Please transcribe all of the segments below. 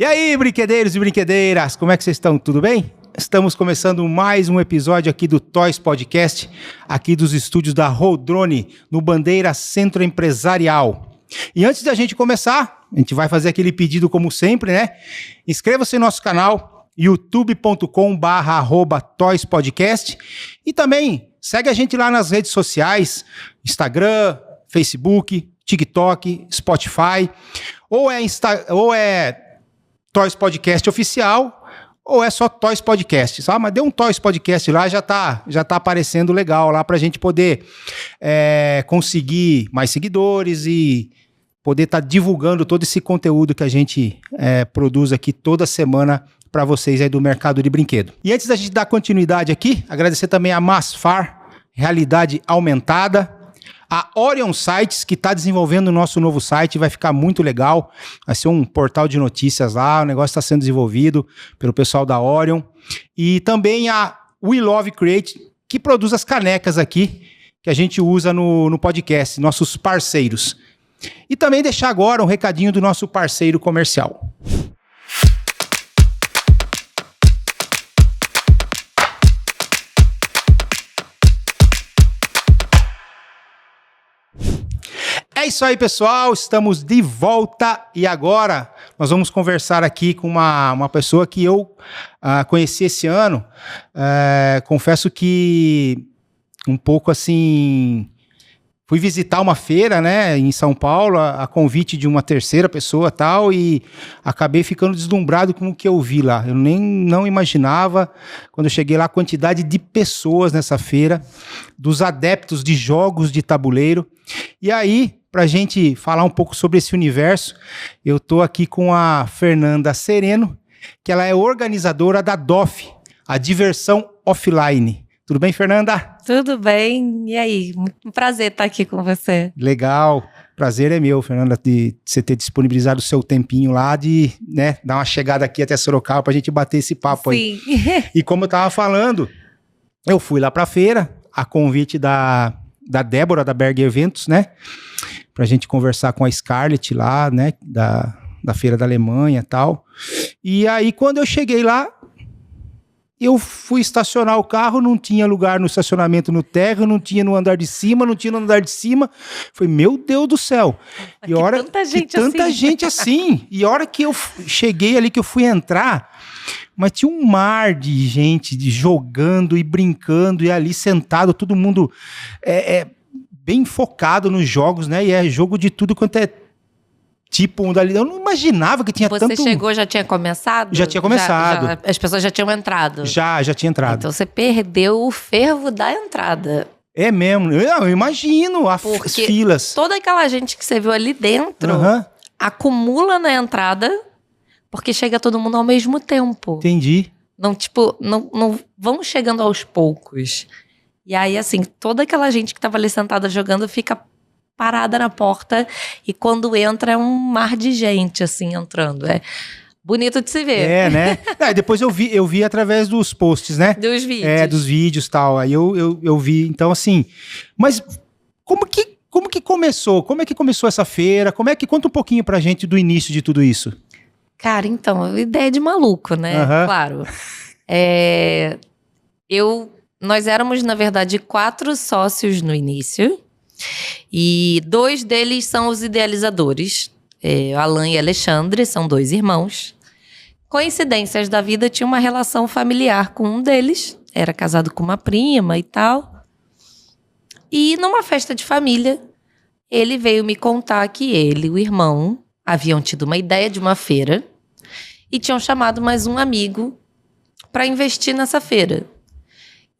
E aí, brinquedeiros e brinquedeiras, como é que vocês estão? Tudo bem? Estamos começando mais um episódio aqui do Toys Podcast, aqui dos estúdios da Roldrone, no Bandeira Centro Empresarial. E antes da gente começar, a gente vai fazer aquele pedido como sempre, né? Inscreva-se no nosso canal, youtube.com/toyspodcast, e também segue a gente lá nas redes sociais, Instagram, Facebook, TikTok, Spotify, ou é Toys Podcast Oficial, ou é só Toys Podcast, sabe? Mas dê um Toys Podcast lá, já tá aparecendo legal lá pra gente poder conseguir mais seguidores e poder estar divulgando todo esse conteúdo que a gente produz aqui toda semana para vocês aí do mercado de brinquedo. E antes da gente dar continuidade aqui, agradecer também a Masfar, Realidade Aumentada, a Orion Sites, que está desenvolvendo o nosso novo site, vai ficar muito legal, vai ser um portal de notícias lá, o negócio está sendo desenvolvido pelo pessoal da Orion, e também a We Love Create, que produz as canecas aqui, que a gente usa no podcast, nossos parceiros. E também deixar agora um recadinho do nosso parceiro comercial. É isso aí, pessoal, estamos de volta e agora nós vamos conversar aqui com uma pessoa que eu conheci esse ano. Confesso que um pouco assim, fui visitar uma feira, né, em São Paulo, a convite de uma terceira pessoa e tal, e acabei ficando deslumbrado com o que eu vi lá. Eu não imaginava, quando eu cheguei lá, a quantidade de pessoas nessa feira, dos adeptos de jogos de tabuleiro. E aí, para a gente falar um pouco sobre esse universo, eu estou aqui com a Fernanda Sereno, que ela é organizadora da DOF, a Diversão Offline. Tudo bem, Fernanda? Tudo bem. E aí? Um prazer estar aqui com você. Legal. Prazer é meu, Fernanda, de você ter disponibilizado o seu tempinho lá, de dar uma chegada aqui até Sorocaba para a gente bater esse papo aí. Sim. E como eu estava falando, eu fui lá para a feira, a convite da Débora, da Berg Eventos, né? Pra gente conversar com a Scarlett lá, né? Da feira da Alemanha e tal. E aí, quando eu cheguei lá, eu fui estacionar o carro, não tinha lugar no estacionamento no térreo, não tinha no andar de cima, não tinha no andar de cima. Falei, meu Deus do céu. E tanta gente assim. E a hora que eu cheguei ali, que eu fui entrar, mas tinha um mar de gente jogando e brincando, e ali sentado, todo mundo bem focado nos jogos, né? E é jogo de tudo quanto é tipo um dali. Eu não imaginava que tinha tanto... Você chegou, já tinha começado? Já tinha começado. As pessoas já tinham entrado? Já tinha entrado. Então você perdeu o fervo da entrada. É mesmo. Eu imagino as filas. Toda aquela gente que você viu ali dentro acumula na entrada, porque chega todo mundo ao mesmo tempo. Entendi. Não vão chegando aos poucos. E aí, assim, toda aquela gente que tava ali sentada jogando fica parada na porta, e quando entra é um mar de gente, assim, entrando. É bonito de se ver. É, né? Depois eu vi através dos posts, né? Dos vídeos. Dos vídeos e tal. Aí eu vi, então assim... Mas como que começou? Como é que começou essa feira? Conta um pouquinho pra gente do início de tudo isso. Cara, então, ideia de maluco, né? Claro. Nós éramos, na verdade, 4 sócios no início. E 2 deles são os idealizadores. Alan e Alexandre, são 2 irmãos. Coincidências da vida, tinha uma relação familiar com um deles. Era casado com uma prima e tal. E numa festa de família, ele veio me contar que ele e o irmão haviam tido uma ideia de uma feira e tinham chamado mais um amigo para investir nessa feira.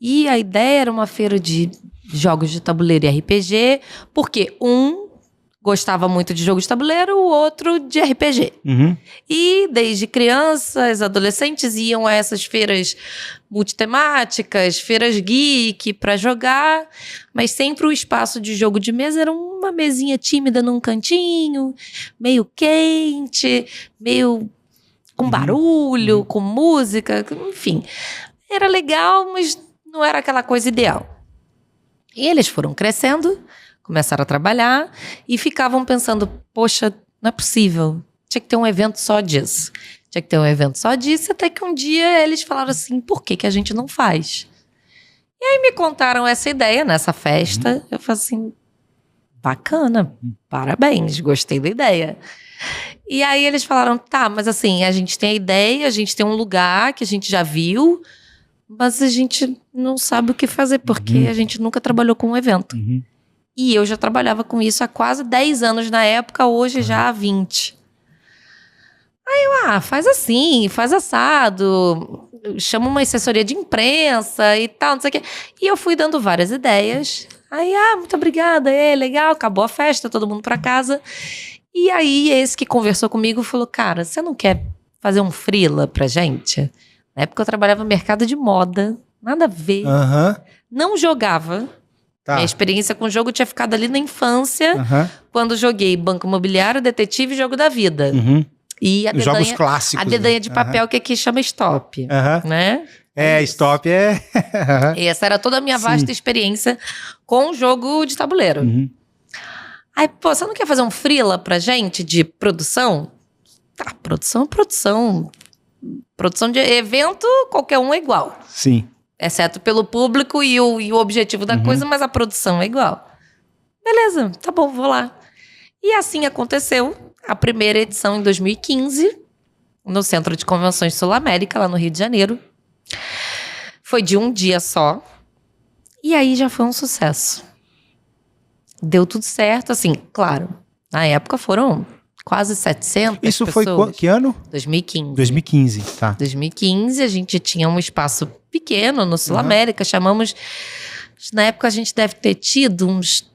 E a ideia era uma feira de jogos de tabuleiro e RPG, porque um gostava muito de jogos de tabuleiro, o outro de RPG. Uhum. E desde crianças, adolescentes iam a essas feiras multitemáticas, feiras geek para jogar, mas sempre o espaço de jogo de mesa era uma mesinha tímida num cantinho, meio quente, meio com barulho, com música, enfim. Era legal, mas não era aquela coisa ideal. E eles foram crescendo, começaram a trabalhar e ficavam pensando, poxa, não é possível, tinha que ter um evento só disso. tinha que ter um evento só disso, até que um dia eles falaram assim, por que a gente não faz? E aí me contaram essa ideia nessa festa, eu falei assim, bacana, parabéns, gostei da ideia. E aí eles falaram, tá, mas assim, a gente tem a ideia, a gente tem um lugar que a gente já viu, mas a gente não sabe o que fazer, porque a gente nunca trabalhou com um evento. E eu já trabalhava com isso há quase 10 anos na época, hoje já há 20. Aí eu, faz assim, faz assado, chama uma assessoria de imprensa e tal, não sei o quê. E eu fui dando várias ideias. Aí, muito obrigada, legal, acabou a festa, todo mundo pra casa. E aí, esse que conversou comigo falou, cara, você não quer fazer um freela pra gente? Na época eu trabalhava no mercado de moda, nada a ver. Não jogava. Tá. Minha experiência com o jogo tinha ficado ali na infância, quando joguei Banco Imobiliário, Detetive e Jogo da Vida. E a dedanha, jogos clássicos. A dedanha de papel que aqui chama Stop, né? Stop é... Essa era toda a minha vasta experiência com o jogo de tabuleiro. Aí, pô, você não quer fazer um freela pra gente de produção? Tá, produção é produção. Produção de evento, qualquer um é igual. Sim. Exceto pelo público e o objetivo da coisa, mas a produção é igual. Beleza, tá bom, vou lá. E assim aconteceu. A primeira edição em 2015, no Centro de Convenções Sul América, lá no Rio de Janeiro. Foi de um dia só. E aí já foi um sucesso. Deu tudo certo, assim, claro. Na época foram quase 700 Isso pessoas. foi que ano? 2015. 2015, tá. 2015, a gente tinha um espaço pequeno no Sul América, chamamos... Na época a gente deve ter tido uns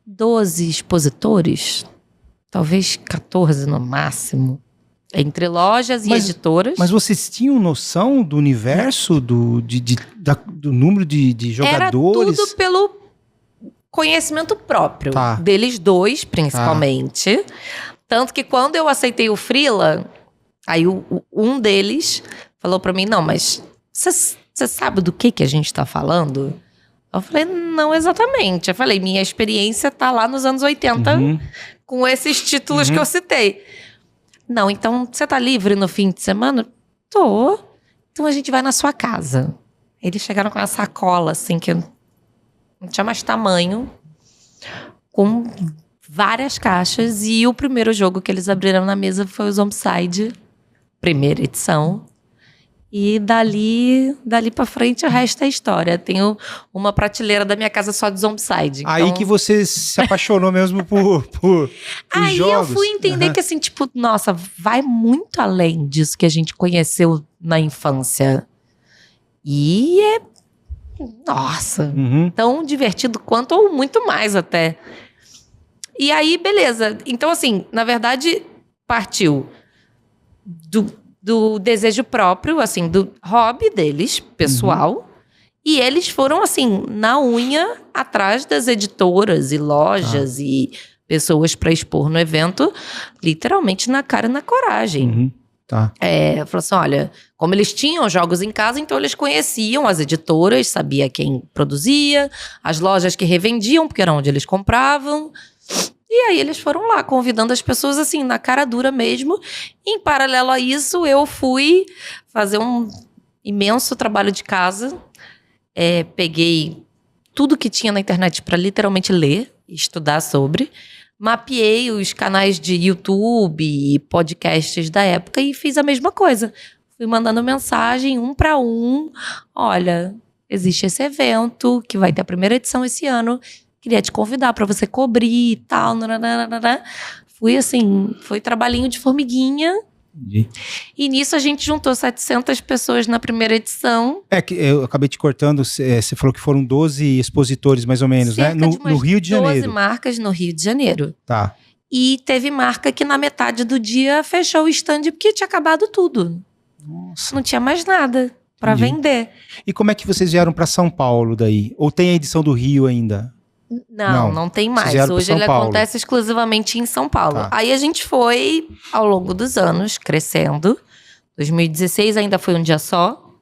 12 expositores, talvez 14 no máximo, entre lojas e editoras. Mas vocês tinham noção do universo, do número de jogadores? Era tudo pelo conhecimento próprio, deles dois, principalmente. Tanto que quando eu aceitei o freela, aí um deles falou pra mim, não, mas você sabe do que a gente tá falando? Eu falei, não exatamente. Eu falei, minha experiência tá lá nos anos 80 com esses títulos que eu citei. Não, então você tá livre no fim de semana? Tô. Então a gente vai na sua casa. Eles chegaram com uma sacola, assim, que não tinha mais tamanho, com várias caixas. E o primeiro jogo que eles abriram na mesa foi o Zombicide, primeira edição. E dali pra frente o resto é história. Tenho uma prateleira da minha casa só de Zombicide. Então... Aí que você se apaixonou mesmo por aí jogos. Eu fui entender que assim, tipo, nossa, vai muito além disso que a gente conheceu na infância. E é, nossa, tão divertido quanto ou muito mais até. E aí, beleza. Então assim, na verdade, partiu do desejo próprio, assim, do hobby deles, pessoal. E eles foram, assim, na unha, atrás das editoras e lojas e pessoas para expor no evento, literalmente na cara e na coragem. Falou assim, olha, como eles tinham jogos em casa, então eles conheciam as editoras, sabia quem produzia, as lojas que revendiam, porque era onde eles compravam. E aí eles foram lá, convidando as pessoas, assim, na cara dura mesmo. Em paralelo a isso, eu fui fazer um imenso trabalho de casa. Peguei tudo que tinha na internet para literalmente ler e estudar sobre. Mapeei os canais de YouTube e podcasts da época e fiz a mesma coisa. Fui mandando mensagem um para um. Olha, existe esse evento que vai ter a primeira edição esse ano. Queria te convidar para você cobrir e tal. Fui assim, foi trabalhinho de formiguinha. E nisso a gente juntou 700 pessoas na primeira edição. Que eu acabei te cortando, você falou que foram 12 expositores mais ou menos, cerca né? De umas no Rio de Janeiro. 12 marcas no Rio de Janeiro. Tá. E teve marca que na metade do dia fechou o stand porque tinha acabado tudo. Nossa. Não tinha mais nada para vender. E como é que vocês vieram para São Paulo daí? Ou tem a edição do Rio ainda? Não tem mais. Hoje ele acontece exclusivamente em São Paulo. Tá. Aí a gente foi, ao longo dos anos, crescendo. 2016 ainda foi um dia só,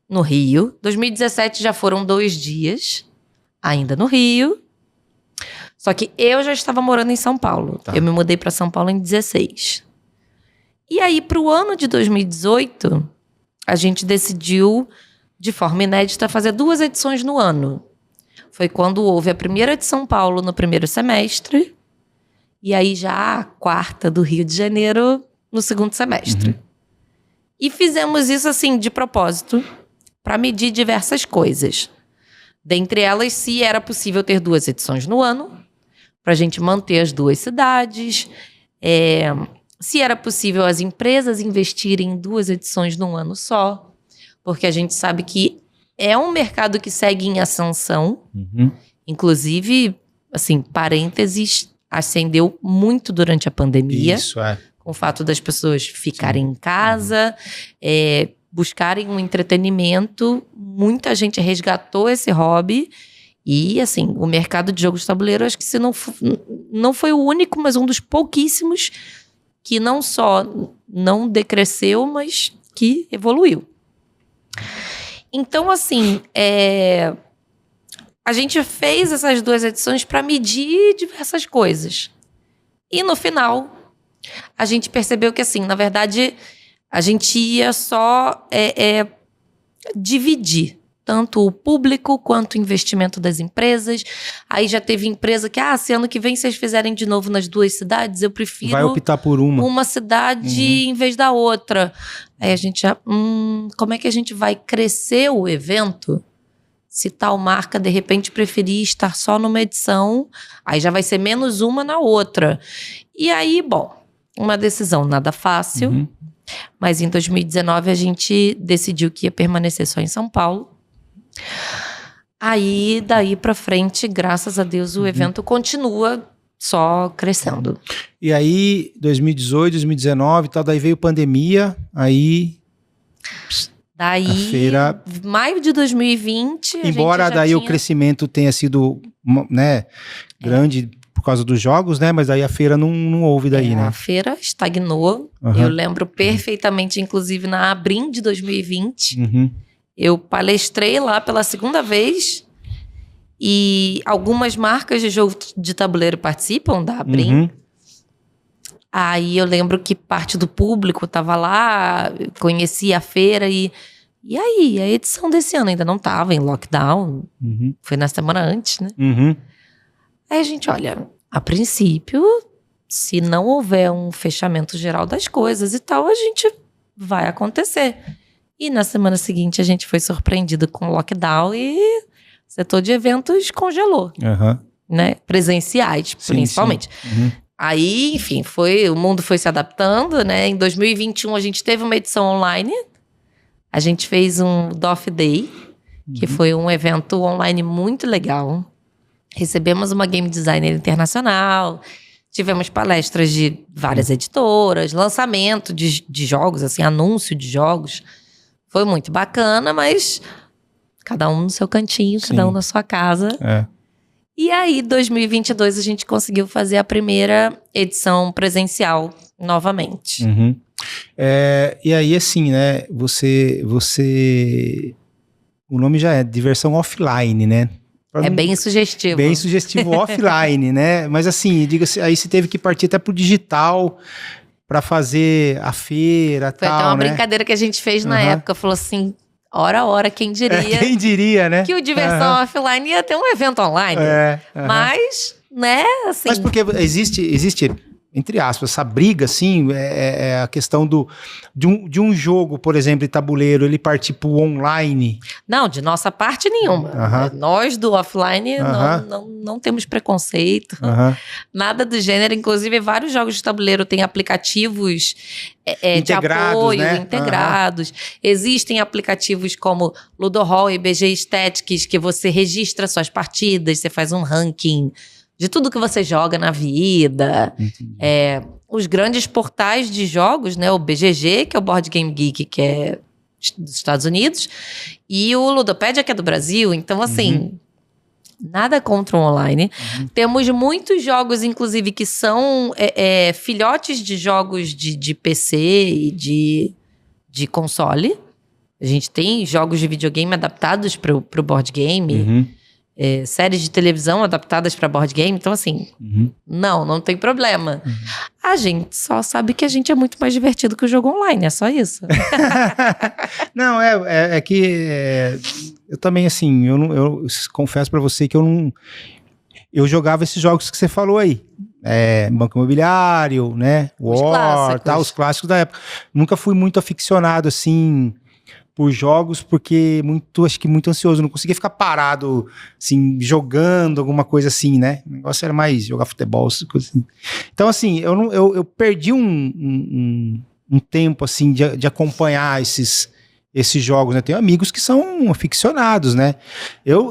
no Rio. 2017 já foram 2 dias, ainda no Rio. Só que eu já estava morando em São Paulo. Eu me mudei para São Paulo em 16. E aí, para o ano de 2018, a gente decidiu, de forma inédita, fazer 2 edições no ano. Foi quando houve a primeira de São Paulo no primeiro semestre, e aí já a 4ª do Rio de Janeiro no segundo semestre. E fizemos isso, assim, de propósito, para medir diversas coisas. Dentre elas, se era possível ter 2 edições no ano, para a gente manter as 2 cidades, se era possível as empresas investirem em 2 edições num ano só, porque a gente sabe que é um mercado que segue em ascensão. Inclusive, assim, parênteses, ascendeu muito durante a pandemia. Isso, Com o fato das pessoas ficarem em casa, buscarem um entretenimento. Muita gente resgatou esse hobby. E, assim, o mercado de jogos de tabuleiro, acho que se não foi o único, mas um dos pouquíssimos que não só não decresceu, mas que evoluiu. Então, assim, a gente fez essas 2 edições para medir diversas coisas. E, no final, a gente percebeu que, assim, na verdade, a gente ia só dividir tanto o público quanto o investimento das empresas. Aí já teve empresa que, se ano que vem vocês fizerem de novo nas 2 cidades, eu prefiro... Vai optar por uma cidade em vez da outra. Aí a gente já... como é que a gente vai crescer o evento se tal marca, de repente, preferir estar só numa edição? Aí já vai ser menos uma na outra. E aí, bom, uma decisão nada fácil. Mas em 2019 a gente decidiu que ia permanecer só em São Paulo. Aí, daí pra frente, graças a Deus, o evento continua só crescendo. E aí, 2018, 2019 e tal, daí veio pandemia, aí... Daí, a feira... maio de 2020... Embora daí o crescimento tenha sido, né, grande por causa dos jogos, né, mas daí a feira não houve daí, né? A feira estagnou. Eu lembro perfeitamente, inclusive, na Abrim de 2020... Eu palestrei lá pela 2ª vez e algumas marcas de jogo de tabuleiro participam da Abrim. Aí eu lembro que parte do público estava lá, conhecia a feira e aí, a edição desse ano ainda não estava em lockdown, foi na semana antes, né? Aí a gente, olha, a princípio, se não houver um fechamento geral das coisas e tal, a gente vai acontecer. E na semana seguinte a gente foi surpreendido com lockdown e o setor de eventos congelou, né? Presenciais, principalmente. Aí, enfim, o mundo foi se adaptando, né? Em 2021 a gente teve uma edição online. A gente fez um DOF Day, que foi um evento online muito legal. Recebemos uma game designer internacional, tivemos palestras de várias editoras, lançamento de jogos, assim, anúncio de jogos. Foi muito bacana, mas cada um no seu cantinho, cada um na sua casa. E aí, 2022, a gente conseguiu fazer a primeira edição presencial novamente. E aí, assim, né, você... O nome já é diversão offline, né? Bem sugestivo. Bem sugestivo offline, né? Mas assim, diga-se, aí você teve que partir até pro digital... para fazer a feira e tal, né? Foi até uma brincadeira que a gente fez na época. Falou assim, ora, quem diria... quem diria, né? Que o Diversão Offline ia ter um evento online. Mas, né, assim... Mas porque existe, entre aspas, essa briga, assim, é a questão de um jogo, por exemplo, de tabuleiro, ele partir pro online. Não, de nossa parte nenhuma. Nós do offline não temos preconceito. Nada do gênero. Inclusive, vários jogos de tabuleiro têm aplicativos de apoio, né? Integrados. Existem aplicativos como Ludorol e BG Statics, que você registra suas partidas, você faz um ranking de tudo que você joga na vida. Os grandes portais de jogos, né? O BGG, que é o Board Game Geek, que é dos Estados Unidos, e o Ludopedia, que é do Brasil. Então, assim, nada contra o online. Temos muitos jogos, inclusive, que são filhotes de jogos de PC e de console. A gente tem jogos de videogame adaptados para o board game. séries de televisão adaptadas para board game. Então, assim, não tem problema. A gente só sabe que a gente é muito mais divertido que o jogo online, é só isso. Não, é que eu também, assim, eu confesso pra você que eu jogava esses jogos que você falou aí. Banco Imobiliário, né? War, tal, os clássicos da época. Nunca fui muito aficionado, assim, por jogos, porque acho que muito ansioso. Não conseguia ficar parado, assim, jogando alguma coisa assim, né? O negócio era mais jogar futebol, essas coisas assim. Então, assim, eu perdi um tempo, assim, de acompanhar esses jogos, né? Tenho amigos que são aficionados, né?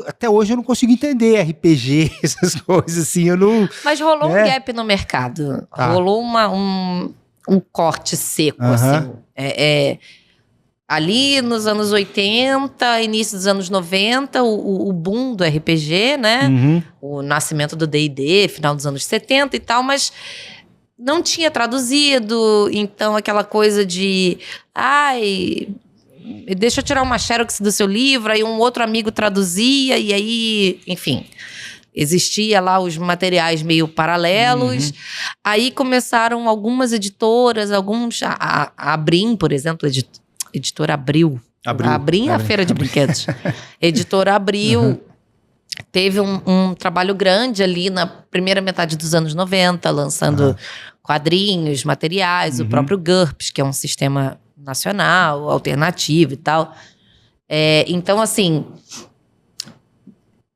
Até hoje eu não consigo entender RPG, essas coisas assim, eu não... Mas rolou um gap no mercado. Rolou um corte seco, assim. Ali nos anos 80, início dos anos 90, o boom do RPG, né? O nascimento do D&D, final dos anos 70 e tal, mas não tinha traduzido, então aquela coisa de... deixa eu tirar uma xerox do seu livro, aí um outro amigo traduzia, e aí, enfim, existia lá os materiais meio paralelos. Aí começaram algumas editoras, a Abrim, por exemplo, editora Abril. Abrim é a feira de brinquedos. Editora Abril teve um trabalho grande ali na primeira metade dos anos 90, lançando quadrinhos, materiais, o próprio GURPS, que é um sistema nacional, alternativo e tal. Então, assim,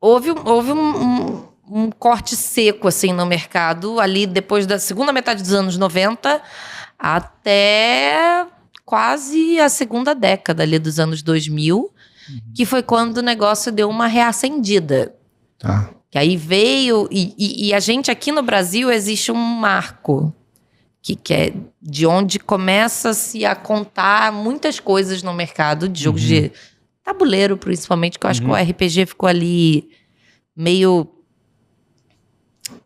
houve um corte seco, assim, no mercado, ali depois da segunda metade dos anos 90 até quase a segunda década ali dos anos 2000, que foi quando o negócio deu uma reacendida. Que aí veio... E a gente aqui no Brasil existe um marco que é de onde começa-se a contar muitas coisas no mercado de jogos de tabuleiro, principalmente, que eu acho que o RPG ficou ali meio...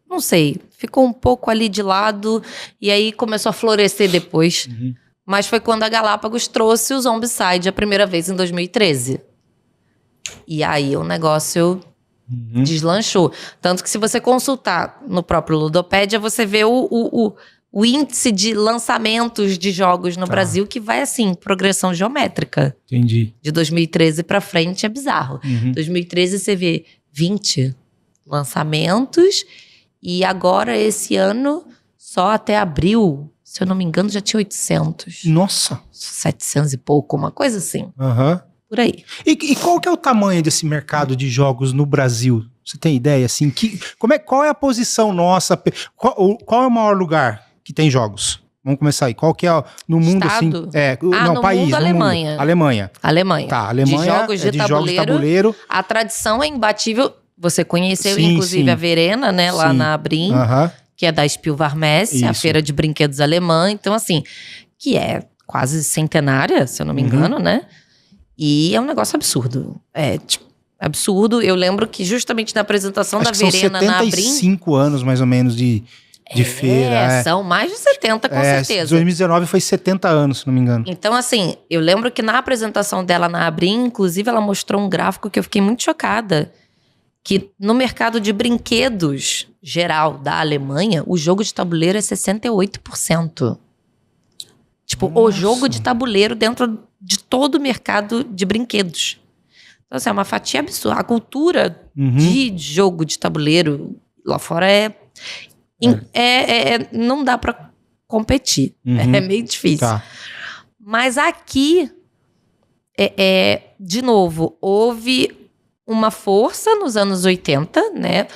Não sei, ficou um pouco ali de lado e aí começou a florescer depois. Mas foi quando a Galápagos trouxe o Zombicide a primeira vez em 2013. E aí o negócio deslanchou. Tanto que se você consultar no próprio Ludopédia, você vê o índice de lançamentos de jogos no Brasil, que vai assim, progressão geométrica. Entendi. De 2013 pra frente é bizarro. 2013 você vê 20 lançamentos e agora esse ano, só até abril, se eu não me engano, já tinha 800. Nossa! 700 e pouco, uma coisa assim. Por aí. E qual que é o tamanho desse mercado de jogos no Brasil? Você tem ideia, assim? Qual é a posição nossa? Qual é o maior lugar que tem jogos? Vamos começar aí. Qual que é no mundo, Estado? assim? No país. mundo, Alemanha. Mundo. Alemanha. Tá, Alemanha. De jogos de tabuleiro. A tradição é imbatível. Você conheceu, inclusive, a Verena, né? Lá na Abrim. Que é da Spielwarenmesse, a feira de brinquedos alemã. Então, assim, que é quase centenária, se eu não me engano, né? E é um negócio absurdo. Absurdo. Eu lembro que justamente na apresentação da Verena na Abrim... São 75 anos, mais ou menos, de feira. São mais de 70, com certeza. 2019 foi 70 anos, se não me engano. Então, assim, eu lembro que na apresentação dela na Abrim, inclusive, ela mostrou um gráfico que eu fiquei muito chocada. Que no mercado de brinquedos geral da Alemanha, o jogo de tabuleiro é 68%. Tipo, o jogo de tabuleiro dentro de todo o mercado de brinquedos. Então, assim, é uma fatia absurda. A cultura de jogo de tabuleiro lá fora não dá pra competir. É meio difícil. Mas aqui, de novo, houve uma força nos anos 80, né?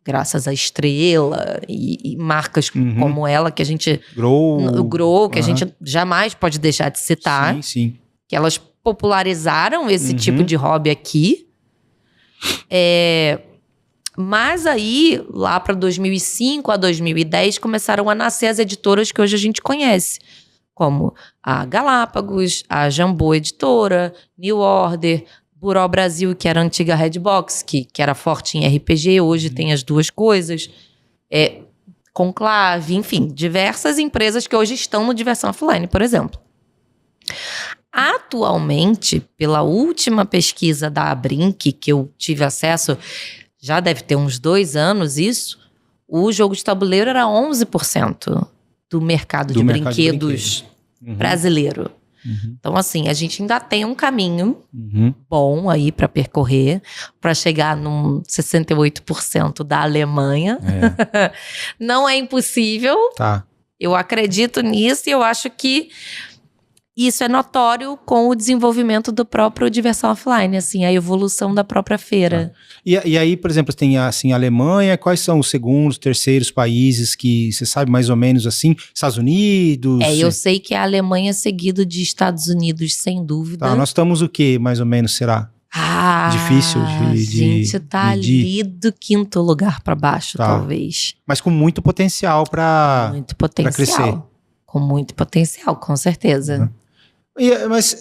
Graças à Estrela e marcas como ela, que a gente... O Grow, que a gente jamais pode deixar de citar. Sim, sim. Que elas popularizaram esse tipo de hobby aqui. Mas aí, lá para 2005 a 2010, começaram a nascer as editoras que hoje a gente conhece. Como a Galápagos, a Jambô Editora, New Order... Buró Brasil, que era a antiga Redbox, que era forte em RPG, hoje tem as duas coisas. Conclave, enfim, diversas empresas que hoje estão no Diversão Offline, por exemplo. Atualmente, pela última pesquisa da Abrinq, que eu tive acesso, já deve ter uns 2 anos isso, o jogo de tabuleiro era 11% do mercado de brinquedos brasileiro. Então, assim, a gente ainda tem um caminho bom aí para percorrer, para chegar num 68% da Alemanha. Não é impossível. Tá. Eu acredito nisso e eu acho que isso é notório com o desenvolvimento do próprio Diversão Offline, assim, a evolução da própria feira. E aí, por exemplo, tem assim, a Alemanha, quais são os segundos, terceiros países que você sabe mais ou menos assim? Estados Unidos? Eu sei que a Alemanha é seguido de Estados Unidos, sem dúvida. Tá, nós estamos o quê, mais ou menos, será? Difícil gente tá ali do 5º lugar para baixo, talvez. Mas com muito potencial para crescer. Com muito potencial, com certeza. Mas,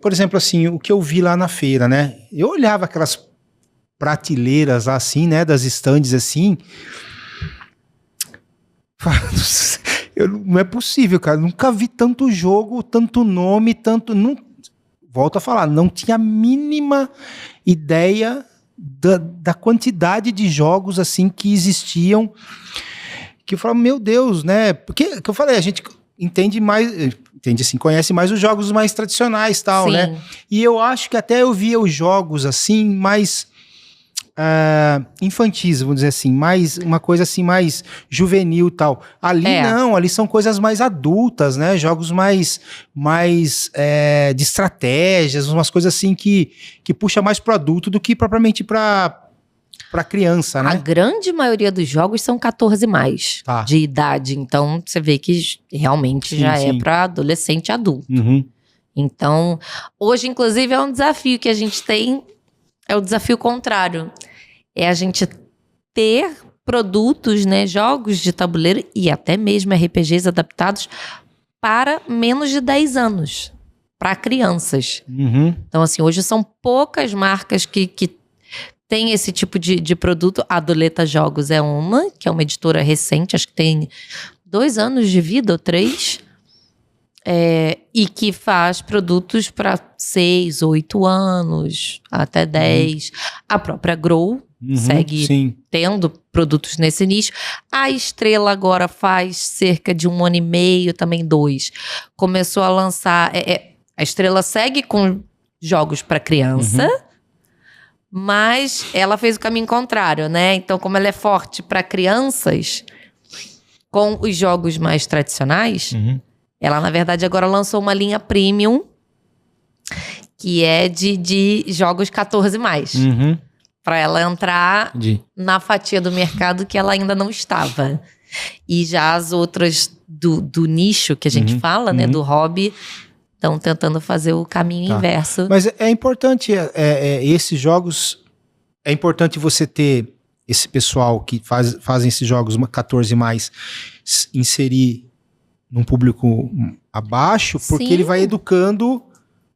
por exemplo, assim, o que eu vi lá na feira, né? Eu olhava aquelas prateleiras lá, assim, né? Das estandes, assim. Não é possível, cara. Nunca vi tanto jogo, tanto nome, tanto... Volto a falar, não tinha a mínima ideia da quantidade de jogos, assim, que existiam. Que eu falava, meu Deus, né? Porque, que eu falei, a gente entende mais... Entende assim, conhece mais os jogos mais tradicionais e tal, né? E eu acho que até eu via os jogos assim, mais infantis, vamos dizer assim, mais uma coisa assim, mais juvenil e tal. Ali não, ali são coisas mais adultas, né? Jogos mais de estratégias, umas coisas assim que puxa mais pro adulto do que propriamente pra criança, né? A grande maioria dos jogos são 14+, de idade. Então, você vê que realmente já é para adolescente e adulto. Então, hoje, inclusive, é um desafio que a gente tem, é o desafio contrário. É a gente ter produtos, né, jogos de tabuleiro e até mesmo RPGs adaptados para menos de 10 anos, para crianças. Então, assim, hoje são poucas marcas que tem esse tipo de produto. A Doleta Jogos é uma, que é uma editora recente, acho que tem 2 anos de vida, ou 3. E que faz produtos para 6, 8 anos, até 10. A própria Grow segue tendo produtos nesse nicho. A Estrela agora faz cerca de 1 ano e meio, também 2. Começou a lançar... a Estrela segue com jogos para criança, mas ela fez o caminho contrário, né? Então, como ela é forte para crianças, com os jogos mais tradicionais, ela, na verdade, agora lançou uma linha premium, que é de jogos 14+. Para ela entrar na fatia do mercado que ela ainda não estava. E já as outras do nicho que a gente fala, né? Do hobby... Estão tentando fazer o caminho inverso. Mas é importante, esses jogos, é importante você ter esse pessoal que fazem esses jogos 14+, inserir num público abaixo, porque ele vai educando,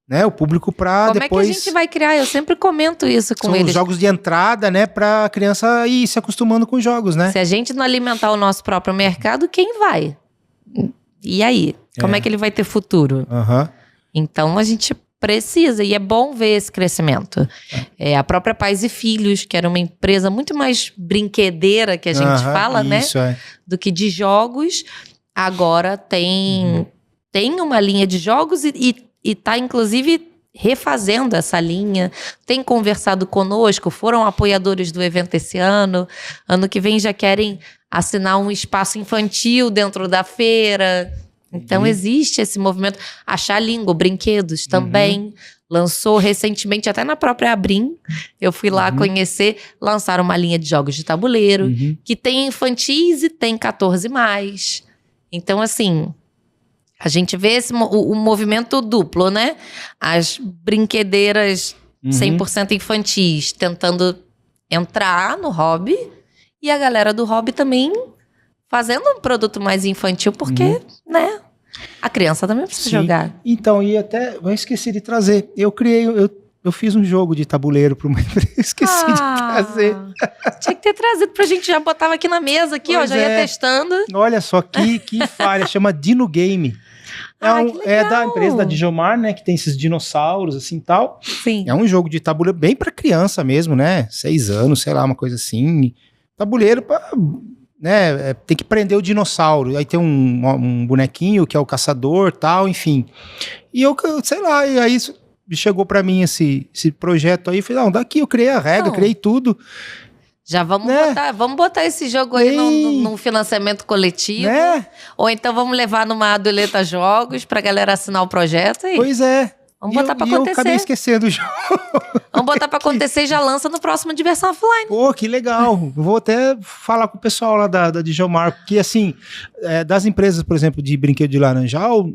né, o público para depois... Como é que a gente vai criar? Eu sempre comento isso com eles. São os jogos de entrada, né, para a criança ir se acostumando com jogos, né? Se a gente não alimentar o nosso próprio mercado, quem vai? E aí? Como é que ele vai ter futuro? Então, a gente precisa, e é bom ver esse crescimento. A própria Pais e Filhos, que era uma empresa muito mais brinquedeira, que a gente fala, né? Do que de jogos. Agora tem uma linha de jogos e tá, inclusive, refazendo essa linha. Tem conversado conosco, foram apoiadores do evento esse ano. Ano que vem já querem assinar um espaço infantil dentro da feira. Então, existe esse movimento. A Xalingo Brinquedos também lançou recentemente, até na própria Abrim, eu fui lá conhecer, lançaram uma linha de jogos de tabuleiro, que tem infantis e tem 14+. Então, assim, a gente vê o movimento duplo, né? As brinquedeiras 100% infantis tentando entrar no hobby, e a galera do hobby também fazendo um produto mais infantil, porque, né, a criança também precisa jogar. Então, e até, eu esqueci de trazer, eu fiz um jogo de tabuleiro para uma empresa, esqueci de trazer. Tinha que ter trazido pra gente, já botava aqui na mesa, aqui, já ia testando. Olha só, que falha, chama Dino Game. É da empresa da Dijomar, né? Que tem esses dinossauros, assim, e tal. Sim. É um jogo de tabuleiro bem pra criança mesmo, né? 6 anos, sei lá, uma coisa assim. Tabuleiro pra... né? Tem que prender o dinossauro. Aí tem um bonequinho que é o caçador, tal, enfim. E eu, sei lá, e aí chegou pra mim esse projeto aí. Eu falei, não, daqui eu criei a regra, criei tudo. Já vamos botar esse jogo aí num financiamento coletivo. Né? Ou então vamos levar numa Aduleta Jogos pra galera assinar o projeto aí. Pois é. Vamos botar pra acontecer. Eu acabei esquecendo o jogo. Vamos botar pra acontecer e já lança no próximo Diversão Offline. Pô, que legal. Vou até falar com o pessoal lá da Dijomar, porque assim, das empresas, por exemplo, de brinquedo de laranjal,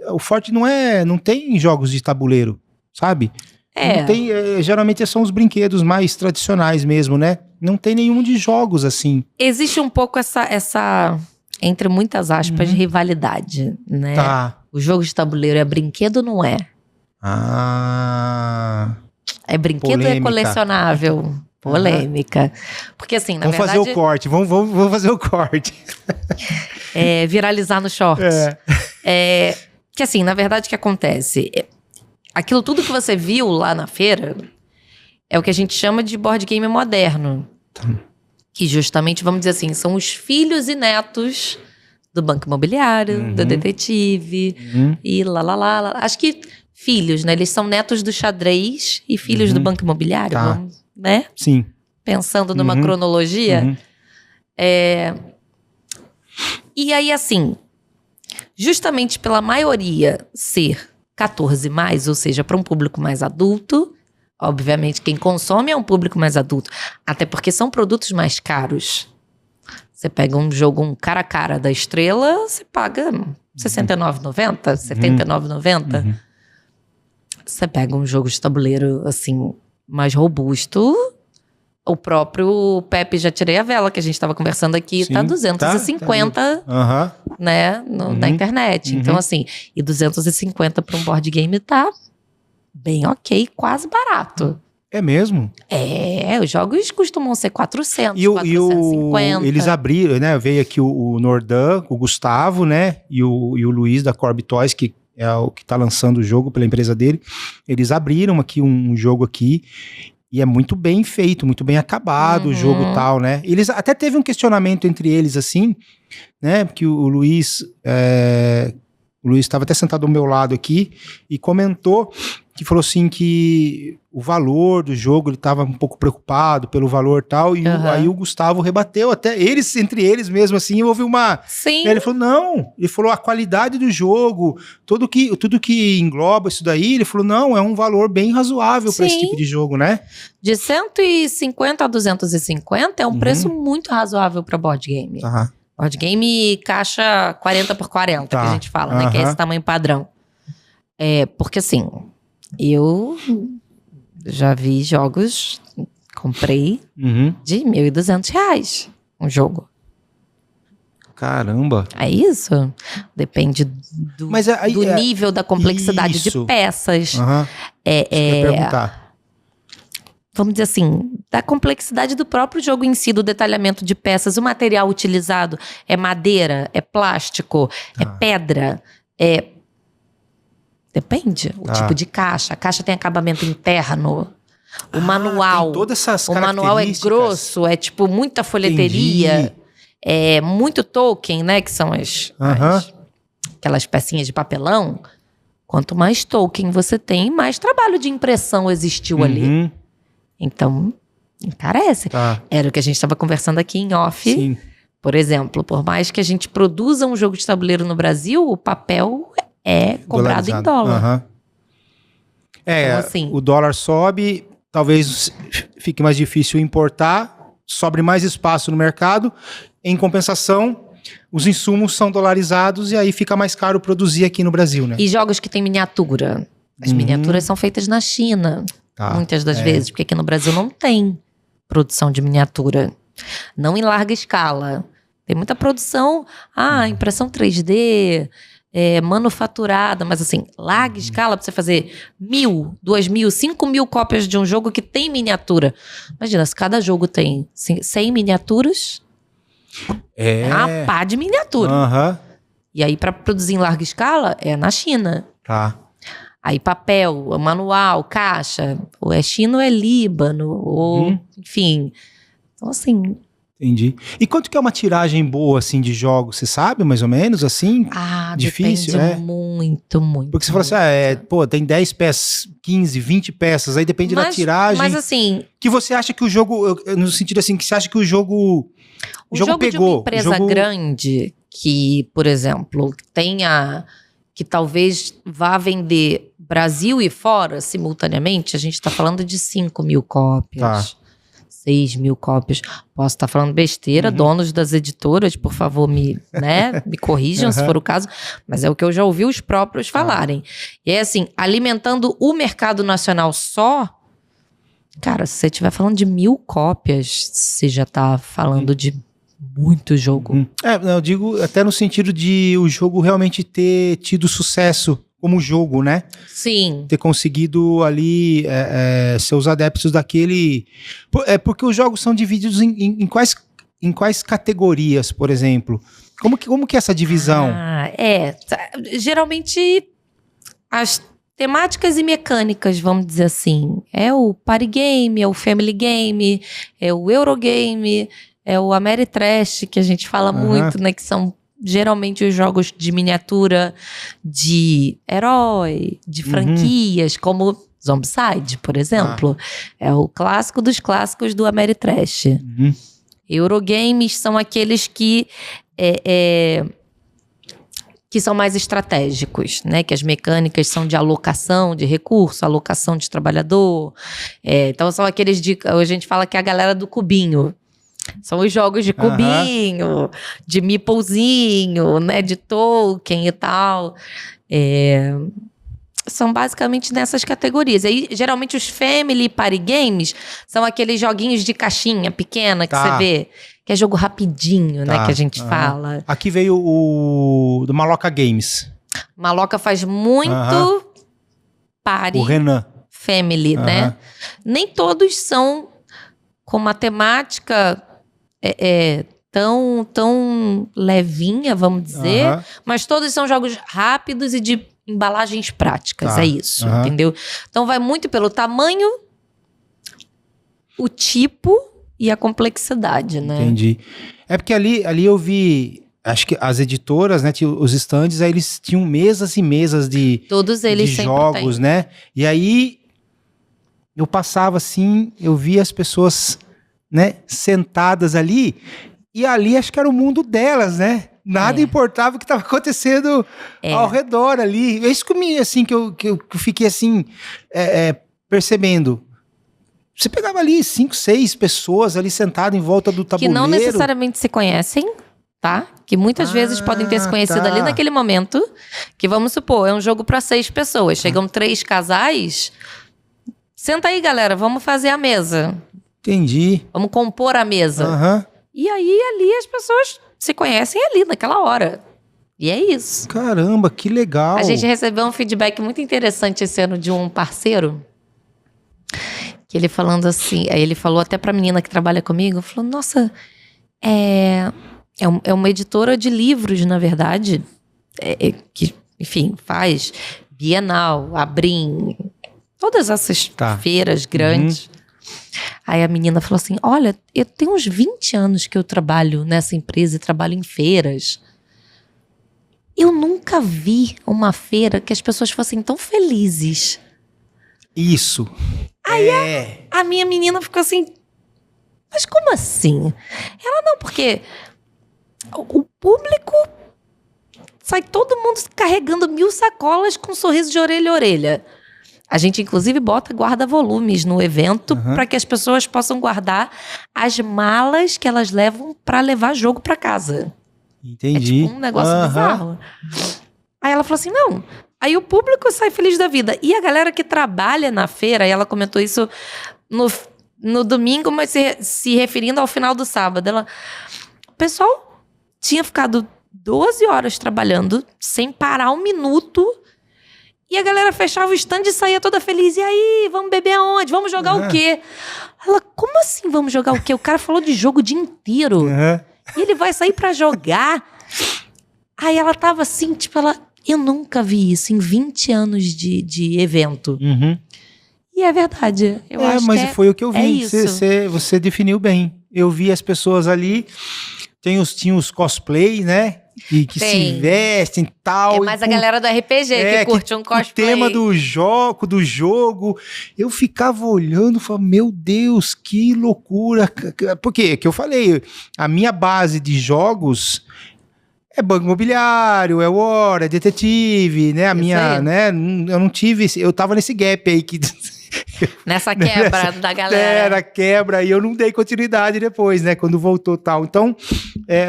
o forte não tem jogos de tabuleiro, sabe? Não tem, geralmente são os brinquedos mais tradicionais mesmo, né? Não tem nenhum de jogos assim. Existe um pouco essa entre muitas aspas, rivalidade, né? Tá. O jogo de tabuleiro é brinquedo ou não é? É brinquedo ou é colecionável? Polêmica. Porque assim, na verdade... Vamos fazer o corte, vamos fazer o corte. Viralizar no shorts. Que assim, na verdade, o que acontece? Aquilo tudo que você viu lá na feira é o que a gente chama de board game moderno. Que justamente, vamos dizer assim, são os filhos e netos do Banco Imobiliário, do Detetive, e lá. Acho que filhos, né? Eles são netos do xadrez e filhos do Banco Imobiliário, vamos, né? Sim. Pensando numa cronologia. E aí, assim, justamente pela maioria ser 14+, ou seja, para um público mais adulto, obviamente quem consome é um público mais adulto, até porque são produtos mais caros. Você pega um jogo, um cara a cara da Estrela, você paga R$ 69,90, R$ 79,90. Você pega um jogo de tabuleiro, assim, mais robusto. O próprio Pepe Já Tirei a Vela, que a gente estava conversando aqui, tá 250, né, na internet. Então, assim, e 250 para um board game tá bem ok, quase barato. É mesmo? Os jogos costumam ser 400, 450. Eles abriram, né, veio aqui o Nordan, o Gustavo, né, e o Luiz da Corby Toys, que é o que tá lançando o jogo pela empresa dele. Eles abriram aqui um jogo aqui, e é muito bem feito, muito bem acabado o jogo e tal, né? Eles até teve um questionamento entre eles, assim, né? Porque o Luiz estava até sentado ao meu lado aqui e comentou que falou assim que o valor do jogo, ele estava um pouco preocupado pelo valor e tal, e aí o Gustavo rebateu, até eles, entre eles mesmo, assim, houve uma... Sim. Ele falou, não, ele falou a qualidade do jogo, tudo que engloba isso daí, ele falou, não, é um valor bem razoável para esse tipo de jogo, né? De 150 a 250 é um preço muito razoável para board game. Board game caixa 40 por 40, que a gente fala, né? Que é esse tamanho padrão. Porque assim, eu já vi jogos, comprei de R$ 1.200 um jogo. Caramba. É isso? Depende do nível da complexidade de peças. Isso que eu ia perguntar. Vamos dizer assim, da complexidade do próprio jogo em si, do detalhamento de peças, o material utilizado é madeira, é plástico, é pedra, depende o tipo de caixa. A caixa tem acabamento interno, o manual. Tem todas essas o manual é grosso, é tipo muita folheteria, é muito token, né? Que são aquelas pecinhas de papelão. Quanto mais token você tem, mais trabalho de impressão existiu ali. Então, encarece. Era o que a gente estava conversando aqui em off. Sim. Por exemplo, por mais que a gente produza um jogo de tabuleiro no Brasil, o papel é comprado em dólar. Então, assim, o dólar sobe, talvez fique mais difícil importar, sobre mais espaço no mercado. Em compensação, os insumos são dolarizados e aí fica mais caro produzir aqui no Brasil, né? E jogos que tem miniatura. As miniaturas são feitas na China. Muitas das vezes, porque aqui no Brasil não tem produção de miniatura. Não em larga escala. Tem muita produção, impressão 3D, manufaturada, mas assim, larga escala pra você fazer 1.000, 2.000, 5.000 cópias de um jogo que tem miniatura. Imagina, se cada jogo tem 100 miniaturas, é uma pá de miniatura. E aí, para produzir em larga escala, é na China. Tá. Aí, papel, manual, caixa. Ou é China ou é Líbano. Ou, enfim. Então, assim... Entendi. E quanto que é uma tiragem boa, assim, de jogos? Você sabe, mais ou menos, assim? Difícil, depende muito, muito. Porque você falou assim, tem 10 peças, 15, 20 peças, aí depende da tiragem. Mas assim... Que você acha que o jogo, no sentido assim, que você acha que o jogo jogo pegou. De uma empresa grande que, por exemplo, que talvez vá vender Brasil e fora simultaneamente, a gente está falando de 5 mil cópias. Tá. 6 mil cópias. Posso estar falando besteira, donos das editoras, por favor, me corrijam se for o caso, mas é o que eu já ouvi os próprios falarem. E é assim, alimentando o mercado nacional só, cara, se você estiver falando de 1000 cópias, você já tá falando de muito jogo. Eu digo até no sentido de o jogo realmente ter tido sucesso como jogo, né? Sim. Ter conseguido ali ser os adeptos daquele... Porque os jogos são divididos em quais categorias, por exemplo? Como que é essa divisão? Geralmente, as temáticas e mecânicas, vamos dizer assim. É o party game, é o family game, é o Eurogame, é o Ameritrash, que a gente fala muito, né? Que são... geralmente os jogos de miniatura, de herói, de franquias, como Zombicide, por exemplo. É o clássico dos clássicos do Ameritrash. Eurogames são aqueles que são mais estratégicos, né? Que as mecânicas são de alocação de recurso, alocação de trabalhador. Então são aqueles a gente fala que é a galera do cubinho. São os jogos de cubinho, de meeplezinho, né, de token e tal. São basicamente nessas categorias. Aí, geralmente, os family party games são aqueles joguinhos de caixinha pequena que você vê. Que é jogo rapidinho, né, que a gente fala. Aqui veio o do Maloca Games. Maloca faz muito party. O Renan. Family, né? Nem todos são com uma temática... tão levinha, vamos dizer, mas todos são jogos rápidos e de embalagens práticas, é isso, entendeu? Então vai muito pelo tamanho, o tipo e a complexidade, né? Entendi. É porque ali eu vi, acho que as editoras, né, os stands, aí eles tinham mesas e mesas de todos eles de jogos, têm. Né? E aí eu passava assim, eu via as pessoas... né, sentadas ali, e ali acho que era o mundo delas, né? Nada importava o que estava acontecendo ao redor ali. É isso que eu fiquei assim, percebendo. Você pegava ali 5, 6 pessoas ali sentadas em volta do tabuleiro. Que não necessariamente se conhecem, tá? Que muitas vezes podem ter se conhecido ali naquele momento. Que vamos supor, é um jogo para 6 pessoas. Chegam 3 casais. Senta aí, galera, vamos fazer a mesa. Entendi. Vamos compor a mesa. E aí, ali, as pessoas se conhecem ali, naquela hora. E é isso. Caramba, que legal. A gente recebeu um feedback muito interessante esse ano de um parceiro. Que ele falando assim... Aí ele falou até pra menina que trabalha comigo. Falou, nossa, é uma editora de livros, na verdade. Que, enfim, faz Bienal, Abrim... Todas essas feiras grandes... Aí a menina falou assim, olha, eu tenho uns 20 anos que eu trabalho nessa empresa e trabalho em feiras. Eu nunca vi uma feira que as pessoas fossem tão felizes. Isso. Aí a minha menina ficou assim, mas como assim? Ela não, porque o público sai todo mundo carregando 1000 sacolas com um sorriso de orelha a orelha. A gente, inclusive, bota guarda-volumes no evento para que as pessoas possam guardar as malas que elas levam para levar jogo para casa. Entendi. É tipo um negócio bizarro. Aí ela falou assim, não. Aí o público sai feliz da vida. E a galera que trabalha na feira, e ela comentou isso no domingo, mas se referindo ao final do sábado. O pessoal tinha ficado 12 horas trabalhando, sem parar um minuto... E a galera fechava o stand e saía toda feliz. E aí, vamos beber aonde? Vamos jogar o quê? Ela, como assim vamos jogar o quê? O cara falou de jogo o dia inteiro. E ele vai sair pra jogar. Aí ela tava assim, tipo, eu nunca vi isso em 20 anos de evento. Uhum. E é verdade. Eu acho mas que foi o que eu vi. é isso. Você definiu bem. Eu vi as pessoas ali, tinha os cosplay, né? E que se vestem e tal. É mais a galera do RPG que curte um cosplay. O tema do jogo. Eu ficava olhando e falava, meu Deus, que loucura. Porque, que eu falei, a minha base de jogos é banco imobiliário, é War, é detetive, né? Eu não tive, eu tava nesse gap aí que... Nessa quebra da galera. Era quebra, e eu não dei continuidade depois, né? Quando voltou e tal. Então,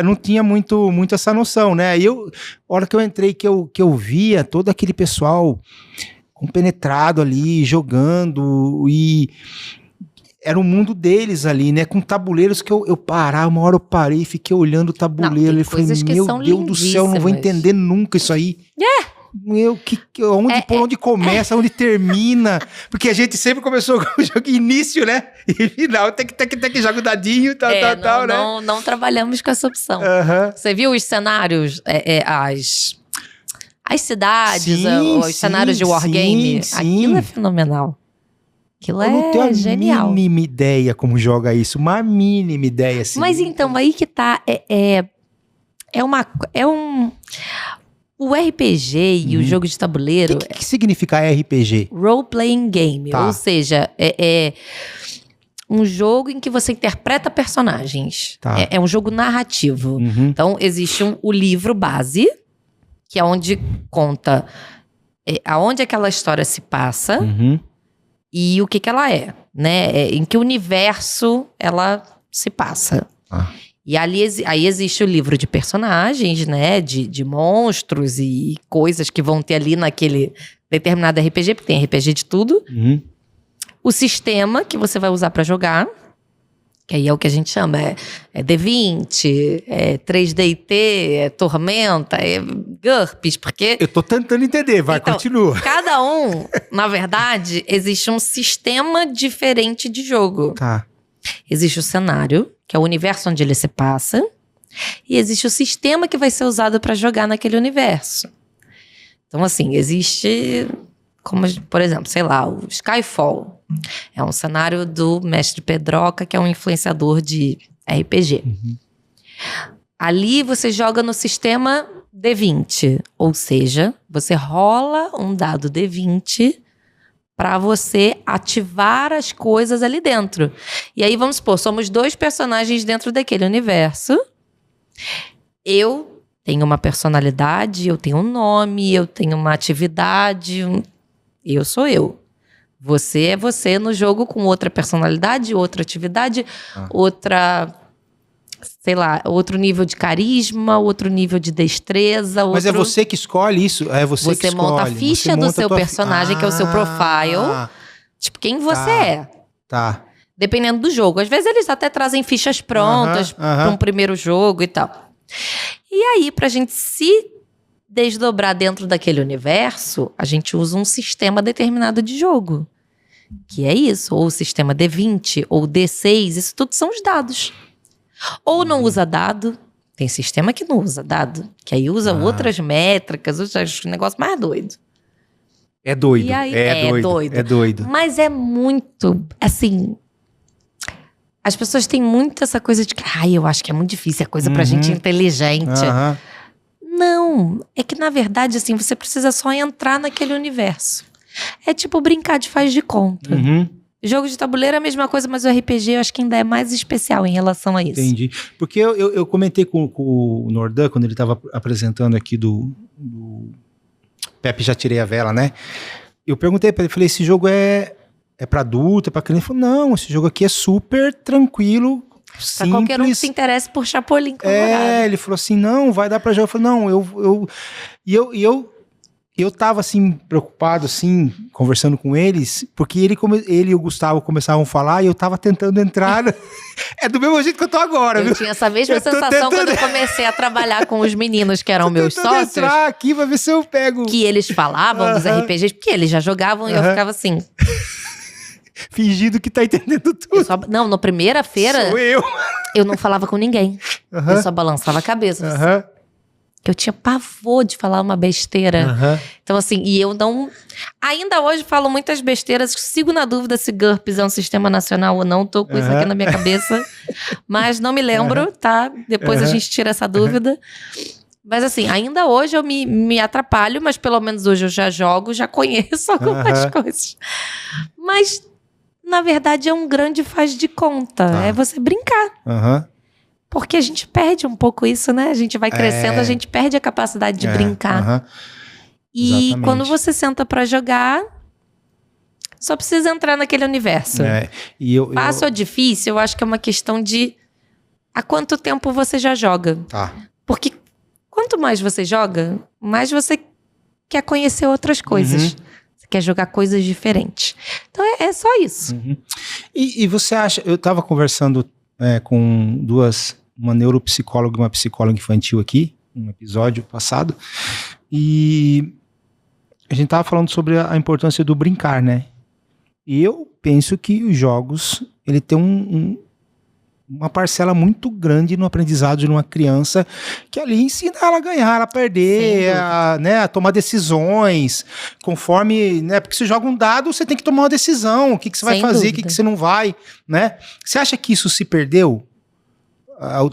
não tinha muito essa noção, né? E a hora que eu entrei, que eu via todo aquele pessoal compenetrado ali, jogando, e era o mundo deles ali, né? Com tabuleiros que eu parava, uma hora eu parei e fiquei olhando o tabuleiro. E falei, meu Deus do céu, eu não vou entender nunca isso aí. Onde começa, onde termina? Porque a gente sempre começou com o jogo início, né? E final, tem que jogar o dadinho, tal, né? Não trabalhamos com essa opção. Você viu os cenários, as cidades, os cenários de wargame? Aquilo é fenomenal. Aquilo eu não tenho genial. A mínima ideia como joga isso, uma mínima ideia. Assim. Mas então, aí que tá, o RPG e o jogo de tabuleiro... O que significa RPG? Role Playing Game. Ou seja, é um jogo em que você interpreta personagens. É um jogo narrativo. Então, existe o livro base, que é onde conta aonde aquela história se passa e o que ela é, né? Em que universo ela se passa. E aí existe o livro de personagens, né? De monstros e coisas que vão ter ali naquele determinado RPG, porque tem RPG de tudo. O sistema que você vai usar para jogar, que aí é o que a gente chama, é D20, é 3D&T, é Tormenta, é GURPS, porque... Eu tô tentando entender, continua. Cada na verdade, existe um sistema diferente de jogo. Existe o cenário, que é o universo onde ele se passa, e existe o sistema que vai ser usado para jogar naquele universo. Então, assim, existe, como, por exemplo, sei lá, o Skyfall. É um cenário do Mestre Pedroca, que é um influenciador de RPG. Ali você joga no sistema D20, ou seja, você rola um dado D20 para você ativar as coisas ali dentro. E aí, vamos supor, somos 2 personagens dentro daquele universo. Eu tenho uma personalidade, eu tenho um nome, eu tenho uma atividade. Eu sou eu. Você é você no jogo com outra personalidade, outra atividade, outra... sei lá, outro nível de carisma, outro nível de destreza. Mas é você que escolhe isso? É você que escolhe. Você monta a ficha do seu personagem, que é o seu profile. Tipo, quem você é. Dependendo do jogo. Às vezes eles até trazem fichas prontas para um primeiro jogo e tal. E aí, pra gente se desdobrar dentro daquele universo, a gente usa um sistema determinado de jogo. Que é isso. Ou o sistema D20, ou D6. Isso tudo são os dados. Ou não usa dado. Tem sistema que não usa dado. Que aí usa outras métricas, os negócios mais doidos. É doido. E aí, doido. É doido. Mas é muito, assim... As pessoas têm muito essa coisa de que... eu acho que é muito difícil, é coisa pra gente inteligente. Não. É que, na verdade, assim, você precisa só entrar naquele universo. É tipo brincar de faz de conta. Jogo de tabuleiro é a mesma coisa, mas o RPG eu acho que ainda é mais especial em relação a isso. Entendi. Porque eu comentei com o Nordan, quando ele estava apresentando aqui do Pepe Já Tirei a Vela, né? Eu perguntei para ele, falei, esse jogo é para adulto, é para criança? Ele falou, não, esse jogo aqui é super tranquilo, simples. Pra qualquer um que se interesse por Chapolin Colorado. Ele falou assim, não, vai dar para jogar. Eu falei, não, eu tava, assim, preocupado, assim, conversando com eles, porque ele e o Gustavo começavam a falar e eu tava tentando entrar. É do mesmo jeito que eu tô agora, viu? Eu tinha essa mesma sensação quando eu comecei a trabalhar com os meninos que eram meus sócios. Entrar aqui pra ver se eu pego. Que eles falavam dos RPGs, porque eles já jogavam e eu ficava assim... Fingindo que tá entendendo tudo. Não, na primeira feira... Sou eu. Eu não falava com ninguém. Eu só balançava a cabeça. que eu tinha pavor de falar uma besteira. Então, assim, e eu não... Ainda hoje falo muitas besteiras, sigo na dúvida se GURPS é um sistema nacional ou não, tô com isso aqui na minha cabeça, mas não me lembro, tá? Depois a gente tira essa dúvida. Mas assim, ainda hoje eu me atrapalho, mas pelo menos hoje eu já jogo, já conheço algumas coisas. Mas, na verdade, é um grande faz de conta, é você brincar. Porque a gente perde um pouco isso, né? A gente vai crescendo, a gente perde a capacidade de brincar. E Exatamente. quando você senta pra jogar, só precisa entrar naquele universo. Fácil ou difícil, eu acho que é uma questão de há quanto tempo você já joga. Porque quanto mais você joga, mais você quer conhecer outras coisas. Você quer jogar coisas diferentes. Então é só isso. E você acha... Eu estava conversando com uma neuropsicóloga e uma psicóloga infantil aqui, um episódio passado, e a gente estava falando sobre a importância do brincar, né? E eu penso que os jogos, ele tem uma parcela muito grande no aprendizado de uma criança, que ali ensina ela a ganhar, a perder, a tomar decisões, conforme, né? Porque você joga um dado, você tem que tomar uma decisão, o que você vai fazer, o que você não vai, né? Você acha que isso se perdeu?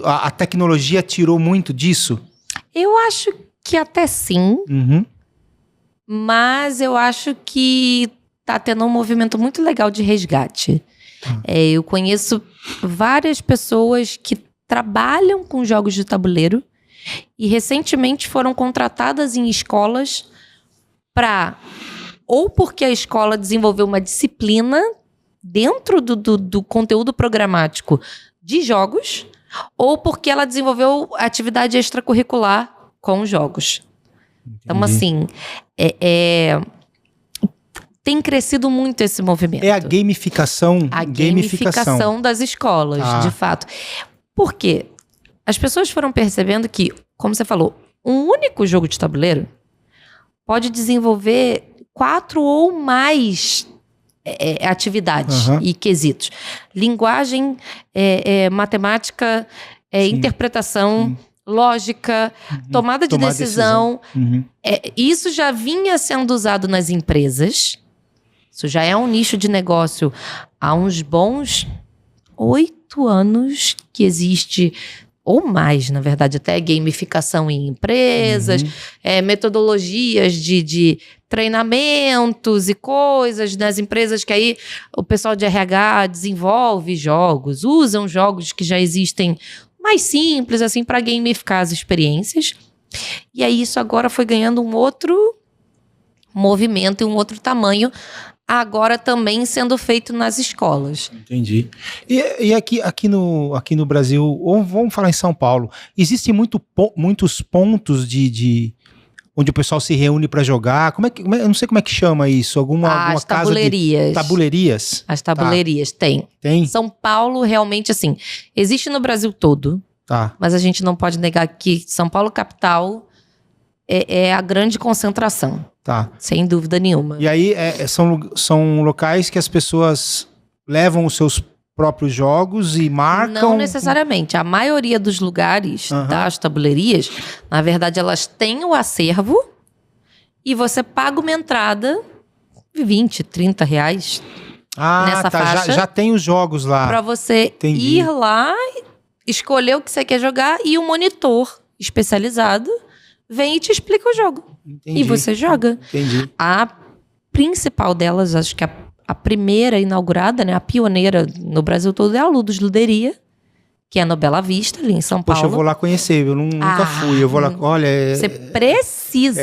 A tecnologia tirou muito disso? Eu acho que até sim, mas eu acho que tá tendo um movimento muito legal de resgate. Eu conheço várias pessoas que trabalham com jogos de tabuleiro e recentemente foram contratadas em escolas ou porque a escola desenvolveu uma disciplina dentro do conteúdo programático de jogos, ou porque ela desenvolveu atividade extracurricular com jogos. Então, assim, tem crescido muito esse movimento. É a gamificação. A gamificação das escolas, de fato. Por quê? As pessoas foram percebendo que, como você falou, um único jogo de tabuleiro pode desenvolver 4 ou mais atividades e quesitos. Linguagem, matemática, interpretação, lógica, tomada de decisão. Isso já vinha sendo usado nas empresas. Isso já é um nicho de negócio há uns bons 8 anos que existe, ou mais, na verdade, até gamificação em empresas, metodologias de treinamentos e coisas nas empresas que aí o pessoal de RH desenvolve jogos, usam jogos que já existem mais simples, assim, para gamificar as experiências. E aí isso agora foi ganhando um outro movimento e um outro tamanho, agora também sendo feito nas escolas. Entendi. E aqui no Brasil, ou vamos falar em São Paulo, existem muitos pontos onde o pessoal se reúne para jogar. Eu não sei como é que chama isso. Alguma As tabuleirias. Tabuleirias? As tabuleirias, tem. São Paulo, realmente, assim, existe no Brasil todo. Mas a gente não pode negar que São Paulo, capital, é a grande concentração. Sem dúvida nenhuma. E aí, são locais que as pessoas levam os seus próprios jogos e marcam? Não necessariamente. A maioria dos lugares das tabuleirias, na verdade, elas têm o acervo e você paga uma entrada de 20, 30 reais nessa faixa. Já tem os jogos lá. Para você ir lá, escolher o que você quer jogar e o monitor especializado vem e te explica o jogo. Entendi. E você joga. Entendi. A principal delas, acho que a primeira inaugurada, né, a pioneira no Brasil todo é a Ludus Luderia, que é no Bela Vista, ali em São Paulo. Poxa, eu vou lá conhecer, eu nunca fui. Eu vou lá, olha... Você precisa.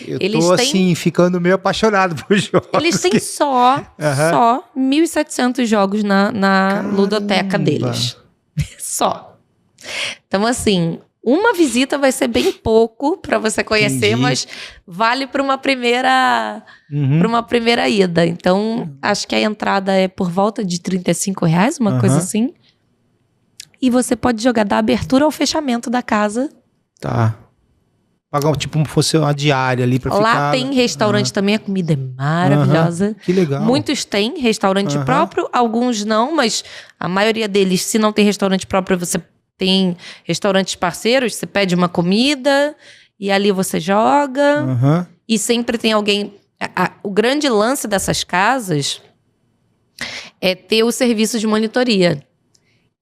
Eu tô assim, ficando meio apaixonado por jogos. Eles têm só 1.700 jogos na ludoteca deles. Só. Então, assim... Uma visita vai ser bem pouco para você conhecer, mas vale para uma primeira ida. Então, acho que a entrada é por volta de R$35, uma coisa assim. E você pode jogar da abertura ao fechamento da casa. Pagar tipo como fosse uma diária ali para ficar... Lá tem restaurante também, a comida é maravilhosa. Que legal. Muitos têm restaurante próprio, alguns não, mas a maioria deles, se não tem restaurante próprio, você tem restaurantes parceiros, você pede uma comida e ali você joga. Aham. E sempre tem alguém... O grande lance dessas casas é ter o serviço de monitoria.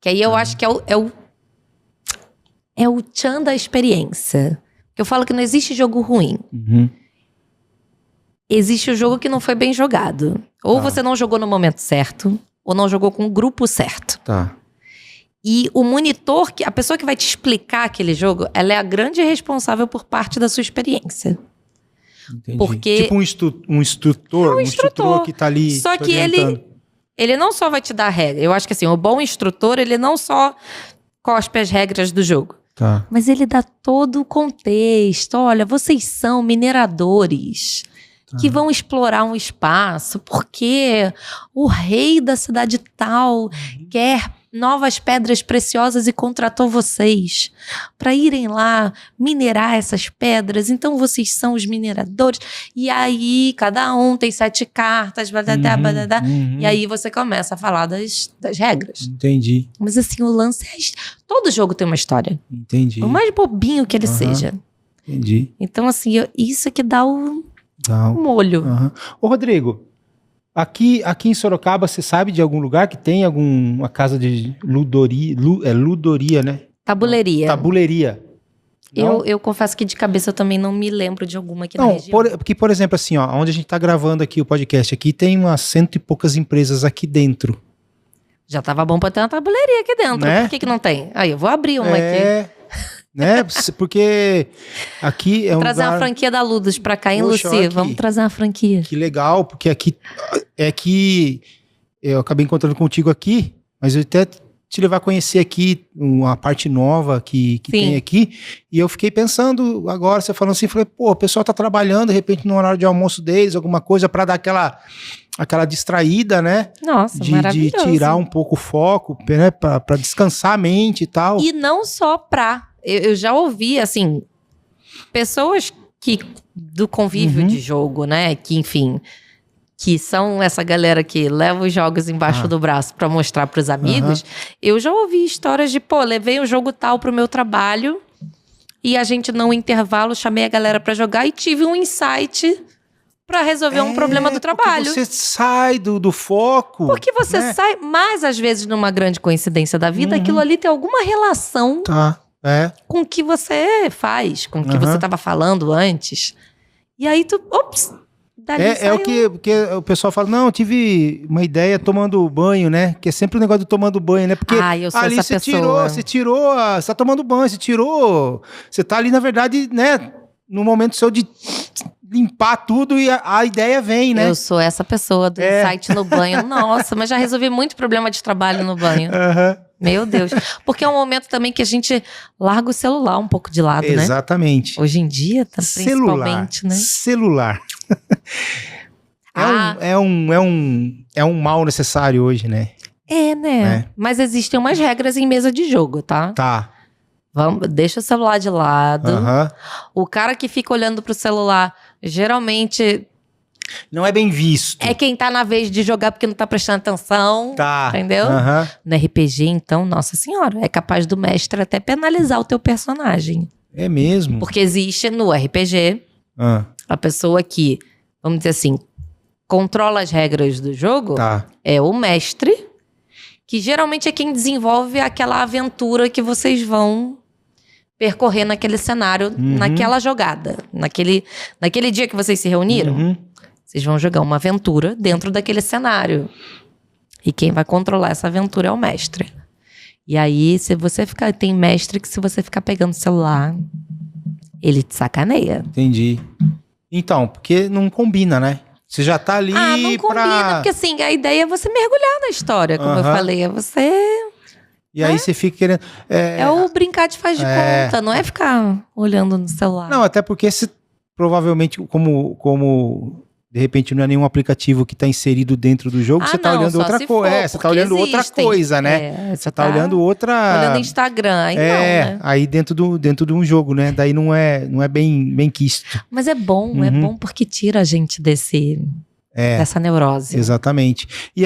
Que aí eu acho que é o tchan da experiência. Que eu falo que não existe jogo ruim. Uhum. Existe o jogo que não foi bem jogado. Ou você não jogou no momento certo, ou não jogou com o grupo certo. Tá. E o monitor, a pessoa que vai te explicar aquele jogo, ela é a grande responsável por parte da sua experiência. Entendi. Porque... Tipo um instrutor, um instrutor que tá ali. Só que ele não só vai te dar regra. Eu acho que assim, o bom instrutor, ele não só cospe as regras do jogo. Tá. Mas ele dá todo o contexto. Olha, vocês são mineradores que vão explorar um espaço porque o rei da cidade tal quer novas pedras preciosas e contratou vocês para irem lá minerar essas pedras. Então vocês são os mineradores. E aí cada um tem 7 cartas, badadá. E aí você começa a falar das regras. Entendi. Mas assim, o lance é... Todo jogo tem uma história. Entendi. Por mais bobinho que ele seja. Entendi. Então assim, isso é que dá o Não. molho. Ô, Rodrigo, aqui em Sorocaba, você sabe de algum lugar que tem alguma casa de ludoria, ludoria, né? Tabuleiria. Tabuleiria. Eu confesso que de cabeça eu também não me lembro de alguma aqui na região. Porque, por exemplo, assim, ó, onde a gente tá gravando aqui o podcast, aqui tem umas 100 e poucas empresas aqui dentro. Já tava bom pra ter uma tabuleiria aqui dentro. Né? Por que não tem? Aí, eu vou abrir uma aqui. Né? Porque aqui é um trazer lugar... uma franquia da Ludus pra cá, hein, Poxa, Luci? aqui. Vamos trazer uma franquia. Que legal, porque aqui eu acabei encontrando contigo aqui, mas eu até te levar a conhecer aqui uma parte nova que tem aqui, e eu fiquei pensando agora, você falando assim, falei, pô, o pessoal tá trabalhando, de repente no horário de almoço deles, alguma coisa pra dar aquela distraída, né? Nossa, de maravilhoso. tirar um pouco o foco, né? Pra descansar a mente e tal. E não só pra... Eu já ouvi, assim, pessoas que do convívio de jogo, né? Que, enfim, que são essa galera que leva os jogos embaixo do braço pra mostrar pros amigos. Eu já ouvi histórias de, pô, levei um jogo tal pro meu trabalho e a gente, no intervalo, chamei a galera pra jogar e tive um insight pra resolver um problema do trabalho. Você sai do foco. Porque você sai, mas às vezes, numa grande coincidência da vida, aquilo ali tem alguma relação com o que você faz, com o que você estava falando antes. E aí tu, é o que o pessoal fala, não, eu tive uma ideia tomando banho, né? Que é sempre o negócio do tomando banho, né? Porque eu sou ali essa pessoa. você tá tomando banho, você tá ali, na verdade, né? No momento seu de limpar tudo e a ideia vem, né? Eu sou essa pessoa do insight no banho. Nossa, mas já resolvi muito problema de trabalho no banho. Meu Deus. Porque é um momento também que a gente larga o celular um pouco de lado, né? Exatamente. Hoje em dia, principalmente, né? Celular. É um mal necessário hoje, né? Né? Mas existem umas regras em mesa de jogo, tá? Tá. Deixa o celular de lado. O cara que fica olhando pro celular, geralmente... Não é bem visto. É quem tá na vez de jogar porque não tá prestando atenção. Tá. Entendeu? No RPG, então, nossa senhora, é capaz do mestre até penalizar o teu personagem. É mesmo? Porque existe no RPG a pessoa que, vamos dizer assim, controla as regras do jogo, é o mestre, que geralmente é quem desenvolve aquela aventura que vocês vão percorrer naquele cenário, naquela jogada. Naquele dia que vocês se reuniram, vocês vão jogar uma aventura dentro daquele cenário. E quem vai controlar essa aventura é o mestre. E aí, tem mestre que se você ficar pegando o celular, ele te sacaneia. Entendi. Então, porque não combina, né? Você já tá ali não combina, porque assim, a ideia é você mergulhar na história, como eu falei. É você... E aí você fica querendo... É o brincar de faz de conta, não é ficar olhando no celular. Não, até porque provavelmente, como de repente não é nenhum aplicativo que está inserido dentro do jogo, você está olhando outra coisa. Você está olhando outra coisa, né? Você está olhando outra... Olhando Instagram, aí não, né? Aí dentro de um jogo, né? Daí não é bem quisto. Mas é bom porque tira a gente desse... dessa neurose. Exatamente. E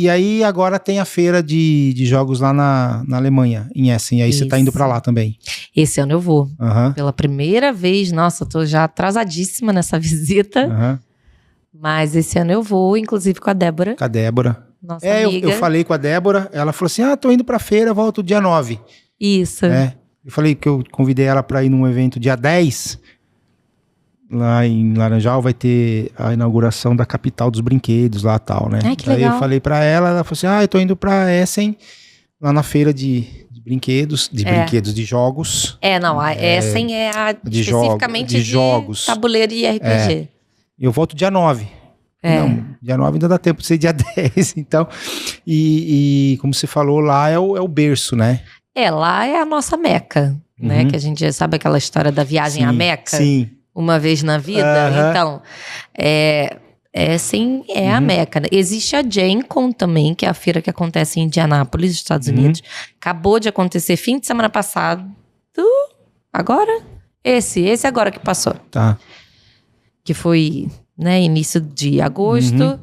aí agora tem a feira de jogos lá na Alemanha, em Essen. E aí você tá indo pra lá também. Esse ano eu vou. Aham. Pela primeira vez. Nossa, eu tô já atrasadíssima nessa visita. Aham. Mas esse ano eu vou, inclusive com a Débora, Com a Débora. nossa Eu amiga. falei com a Débora, ela falou assim, tô indo pra feira, volto dia 9. Isso. Eu falei que eu convidei ela pra ir num evento dia 10. Lá em Laranjal vai ter a inauguração da capital dos brinquedos lá e tal, né? Ai, que Aí legal. eu falei pra ela falou assim, eu tô indo pra Essen, lá na feira de brinquedos, de jogos. A Essen é a especificamente de jogos. tabuleiro e RPG. E eu volto dia 9. Não, dia 9 ainda dá tempo de ser dia 10, então. E como você falou, lá é o berço, né? Lá é a nossa Meca, né? Que a gente já sabe aquela história da viagem à Meca. Sim. Uma vez na vida. Então, Essen é a Meca. Né? Existe a Gen Con também, que é a feira que acontece em Indianápolis, Estados Unidos. Acabou de acontecer fim de semana passado. Agora? Esse agora que passou. Tá. Que foi, né, início de agosto.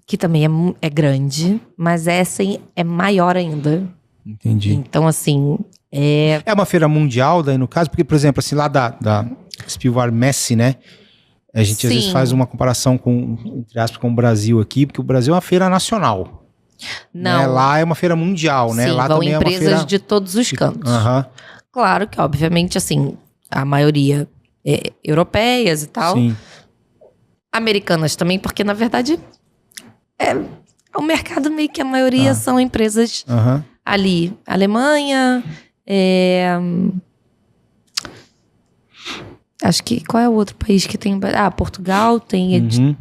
Que também é grande. Mas Essen é maior ainda. Entendi. Então, assim... É uma feira mundial, daí no caso, porque, por exemplo, assim, lá da Spielwarenmesse, Messi, né? A gente às vezes faz uma comparação entre aspas, com o Brasil aqui, porque o Brasil é uma feira nacional. Não. Né? Lá é uma feira mundial, né? Sim, Lá vão também empresas é uma feira de todos os cantos. Claro que, obviamente, assim, a maioria é europeias e tal. Sim. Americanas também, porque, na verdade, o mercado meio que a maioria são empresas ali. Alemanha, acho que... Qual é o outro país que tem... Portugal tem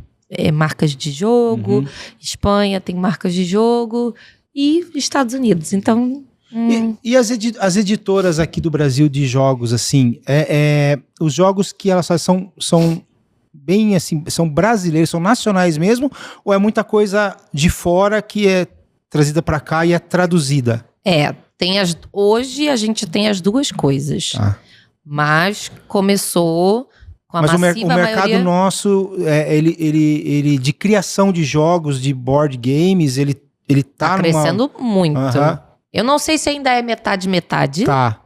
marcas de jogo. Espanha tem marcas de jogo. E Estados Unidos. Então... E as editoras aqui do Brasil de jogos, assim... os jogos que elas são bem, assim... São brasileiros, são nacionais mesmo? Ou é muita coisa de fora que é trazida pra cá e é traduzida? Hoje a gente tem as duas coisas. Mas começou com a massiva maioria... Mas o mercado nosso, ele de criação de jogos, de board games, ele tá crescendo muito. Eu não sei se ainda é metade.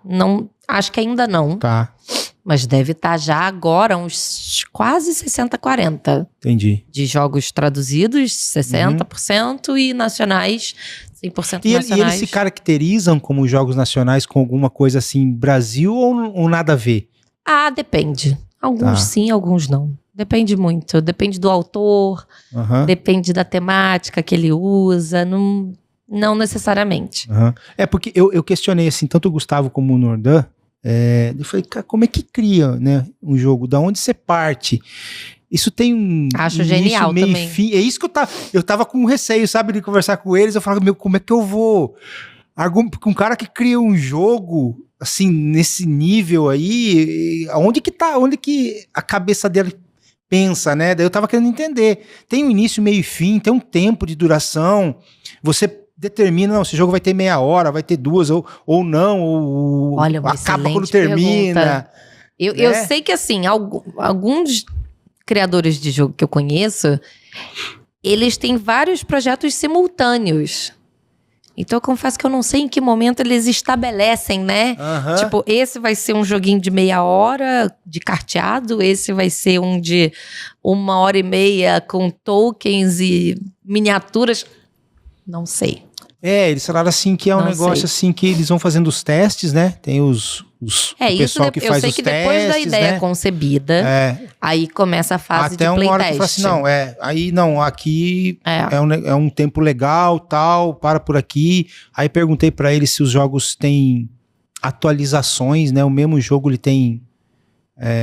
Não, acho que ainda não. Mas deve estar já agora uns quase 60-40. Entendi. De jogos traduzidos, 60%, e nacionais, 100% nacionais. E eles se caracterizam como jogos nacionais com alguma coisa assim, Brasil ou nada a ver? Depende. Alguns sim, alguns não. Depende muito. Depende do autor, depende da temática que ele usa, não necessariamente. É porque eu questionei assim, tanto o Gustavo como o Nordan, eu falei, cara, como é que cria, né, um jogo? Da onde você parte? Isso tem um Acho início, genial meio também. e fim. É isso que eu tava com receio, sabe, de conversar com eles. Eu falava, como é que eu vou... Porque um cara que cria um jogo, assim, nesse nível aí, onde que a cabeça dele pensa, né? Daí eu tava querendo entender. Tem um início, meio e fim, tem um tempo de duração. Você determina, não, esse jogo vai ter meia hora, vai ter 2 ou não, ou olha, acaba quando termina. Eu sei que, assim, alguns criadores de jogo que eu conheço, eles têm vários projetos simultâneos. Então eu confesso que eu não sei em que momento eles estabelecem, né? Tipo, esse vai ser um joguinho de meia hora de carteado, esse vai ser um de 1h30 com tokens e miniaturas. Não sei. Eles falaram assim que é um negócio assim que eles vão fazendo os testes, né? Tem o pessoal que faz os testes, eu sei que depois da ideia concebida, aí começa a fase de playtest. Até uma hora que fala assim, aí não, aqui é um tempo legal, tal, para por aqui. Aí perguntei pra eles se os jogos têm atualizações, né? O mesmo jogo ele tem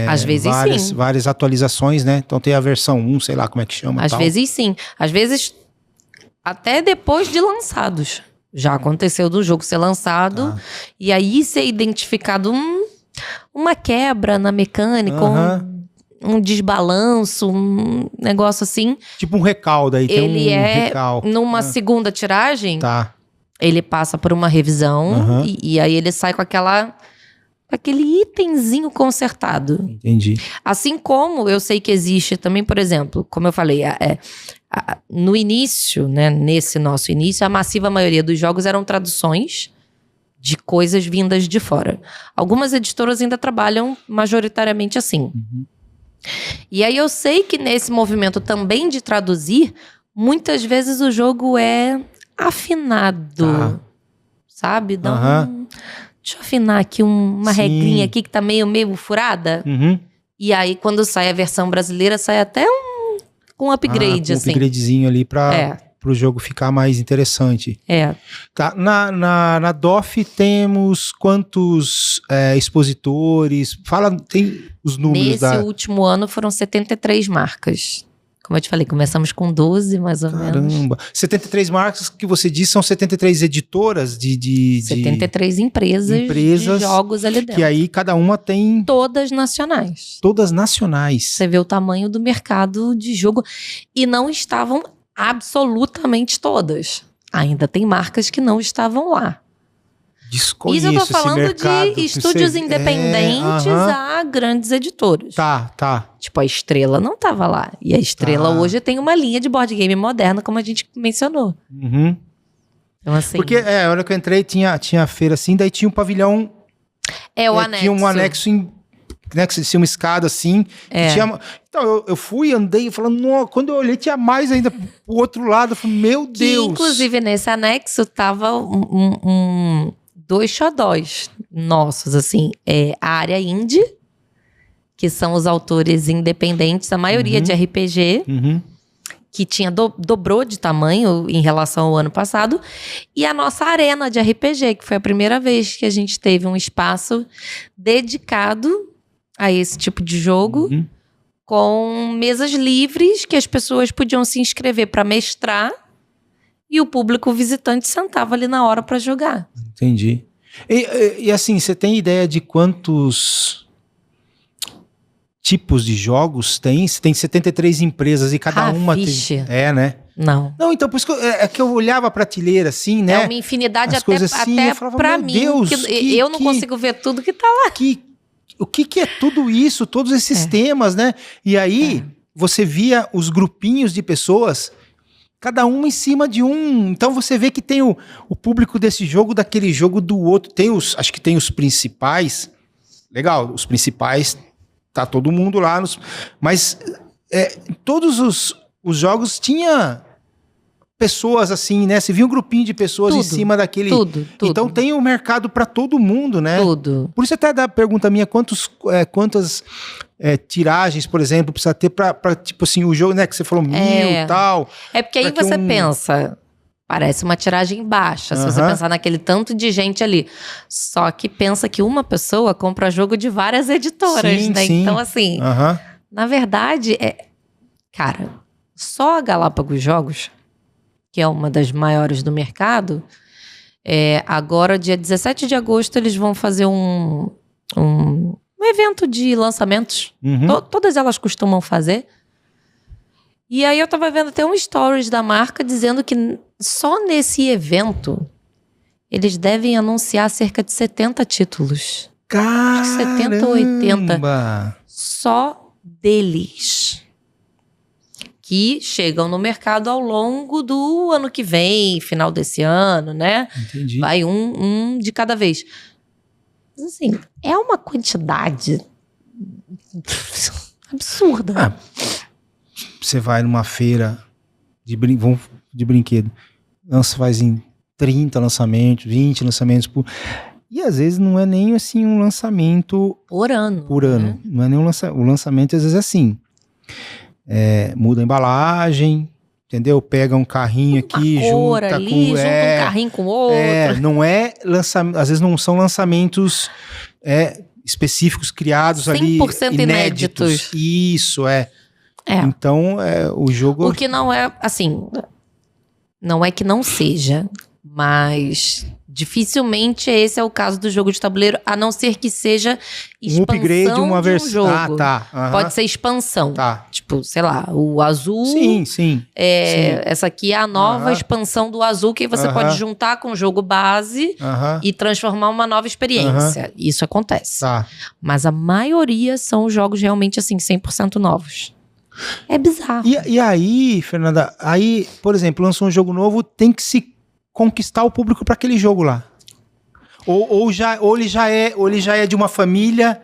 às vezes sim. Várias atualizações, né? Então tem a versão 1, sei lá como é que chama. Às vezes sim. Às vezes até depois de lançados. Já aconteceu do jogo ser lançado e aí ser identificado uma quebra na mecânica, um desbalanço, um negócio assim. Tipo um recaldo aí, ele tem um recaldo. Numa segunda tiragem, ele passa por uma revisão e aí ele sai com aquela aquele itemzinho consertado. Entendi. Assim como eu sei que existe também, por exemplo, como eu falei, no início, né, nesse nosso início, a massiva maioria dos jogos eram traduções de coisas vindas de fora. Algumas editoras ainda trabalham majoritariamente assim. Uhum. E aí eu sei que nesse movimento também de traduzir, muitas vezes o jogo é afinado, sabe? Deixa eu afinar aqui uma regrinha aqui que tá meio furada. Uhum. E aí, quando sai a versão brasileira, sai até um upgrade, Um assim. upgradezinho ali pro jogo ficar mais interessante. Tá, na DOF temos quantos expositores? Fala, tem os números Nesse último ano foram 73 marcas. Como eu te falei, começamos com 12, mais ou menos. Caramba! 73 marcas que você disse são 73 editoras de 73 empresas de jogos ali dentro. Que aí cada uma tem... Todas nacionais. Todas nacionais. Você vê o tamanho do mercado de jogo. E não estavam absolutamente todas. Ainda tem marcas que não estavam lá. Desconheço isso eu tô falando mercado, de estúdios independentes a grandes editoras. Tá. Tipo, a Estrela não tava lá. E a Estrela hoje tem uma linha de board game moderna, como a gente mencionou. Uhum. Então, assim... Porque, a hora que eu entrei, tinha a feira assim, daí tinha um pavilhão... o anexo. Tinha um anexo né, que tinha uma escada assim. Então, eu fui, andei, falando, quando eu olhei, tinha mais ainda pro outro lado. Eu falei, meu Deus! Inclusive, nesse anexo, tava dois xodós nossos, assim. A área indie, que são os autores independentes, a maioria de RPG, que dobrou de tamanho em relação ao ano passado, e a nossa arena de RPG, que foi a primeira vez que a gente teve um espaço dedicado a esse tipo de jogo, com mesas livres que as pessoas podiam se inscrever para mestrar, e o público visitante sentava ali na hora para jogar. Entendi. E assim, você tem ideia de quantos tipos de jogos tem? Você tem 73 empresas e cada uma vixe. tem... né? Não, então por isso que que eu olhava a prateleira assim, né? É uma infinidade até assim, pra mim. Deus, eu não consigo ver tudo que tá lá. O que é tudo isso? Todos esses temas, né? E aí, você via os grupinhos de pessoas... Cada um em cima de um. Então você vê que tem o público desse jogo, daquele jogo, do outro. Acho que tem os principais. Legal, os principais, tá todo mundo lá. Mas todos os jogos tinha pessoas assim, né? Você via um grupinho de pessoas em cima daquele... Tudo. Então tem um mercado para todo mundo, né? Tudo. Por isso até da pergunta minha, quantas tiragens, por exemplo, precisa ter para tipo assim, o jogo, né? Que você falou 1000 e tal. Porque aí você pensa... Parece uma tiragem baixa, se você pensar naquele tanto de gente ali. Só que pensa que uma pessoa compra jogo de várias editoras, né? Sim. Então, assim, na verdade, cara, só a Galápagos Jogos, que é uma das maiores do mercado, agora, dia 17 de agosto, eles vão fazer um evento de lançamentos. Todas elas costumam fazer. E aí eu tava vendo até um stories da marca dizendo que só nesse evento eles devem anunciar cerca de 70 títulos. Caramba! 70 ou 80. Só deles. Que chegam no mercado ao longo do ano que vem, final desse ano, né? Entendi. Vai um de cada vez. Mas assim, é uma quantidade absurda. Você vai numa feira de brinquedo, faz em 30 lançamentos, 20 lançamentos e às vezes não é nem assim um lançamento por ano. Né? Não é nem o lançamento, às vezes é assim. Muda a embalagem, entendeu? Pega um carrinho aqui, junta um carrinho com outro. Não é lançamento, às vezes não são lançamentos específicos criados 100% ali 100% inéditos. Isso, Então, o jogo... O que não é, assim, não é que não seja, Mas dificilmente esse é o caso do jogo de tabuleiro, a não ser que seja expansão upgrade, uma de um versão. jogo. Tá. Pode ser expansão. Tá. Tipo, sei lá, o azul. Sim. Essa aqui é a nova expansão do azul, que você pode juntar com o jogo base e transformar uma nova experiência. Isso acontece. Tá. Mas a maioria são jogos realmente assim, 100% novos. É bizarro. E aí, Fernanda, por exemplo, lançou um jogo novo, tem que se conquistar o público para aquele jogo lá. Ou ele já é de uma família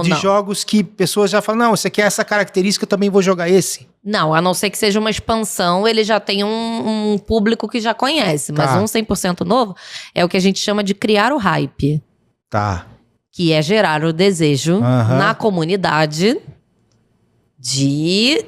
de jogos que pessoas já falam, não, você quer essa característica, eu também vou jogar esse. Não, a não ser que seja uma expansão, ele já tem um público que já conhece. Mas um 100% novo é o que a gente chama de criar o hype. Tá. Que é gerar o desejo na comunidade de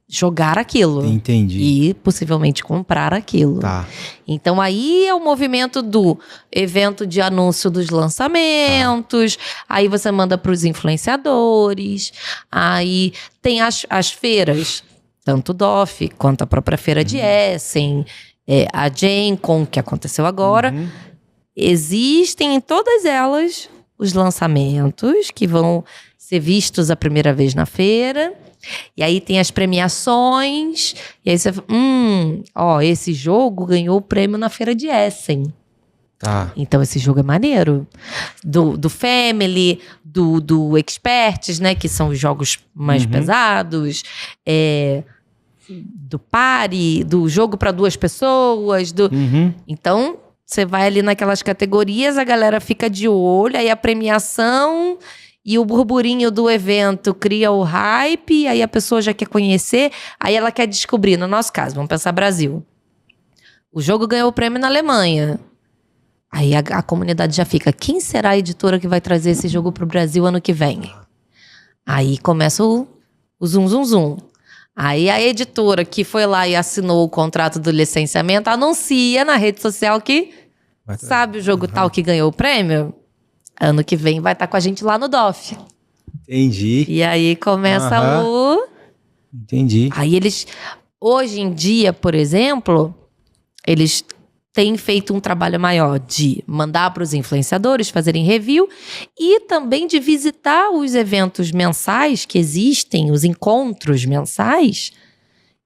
jogar aquilo. Entendi. E possivelmente comprar aquilo. Tá. Então aí é o movimento do evento de anúncio dos lançamentos, aí você manda para os influenciadores, aí tem as feiras, tanto o DOF quanto a própria feira de Essen, a Gen Con, que aconteceu agora. Existem em todas elas os lançamentos que vão ser vistos a primeira vez na feira. E aí tem as premiações. E aí você fala, esse jogo ganhou o prêmio na feira de Essen. Tá. Então esse jogo é maneiro. Do Family, do Experts, né? Que são os jogos mais pesados. Do Party, do jogo para 2 pessoas. Então, você vai ali naquelas categorias, a galera fica de olho, aí a premiação e o burburinho do evento cria o hype, aí a pessoa já quer conhecer, aí ela quer descobrir. No nosso caso, vamos pensar Brasil. O jogo ganhou o prêmio na Alemanha. Aí a comunidade já fica, quem será a editora que vai trazer esse jogo pro Brasil ano que vem? Aí começa o zoom, zoom, zoom. Aí a editora que foi lá e assinou o contrato do licenciamento anuncia na rede social que sabe o jogo tal que ganhou o prêmio? Ano que vem vai estar com a gente lá no DOF. Entendi. E aí começa Entendi. Aí eles, hoje em dia, por exemplo, eles têm feito um trabalho maior de mandar para os influenciadores fazerem review e também de visitar os eventos mensais que existem, os encontros mensais,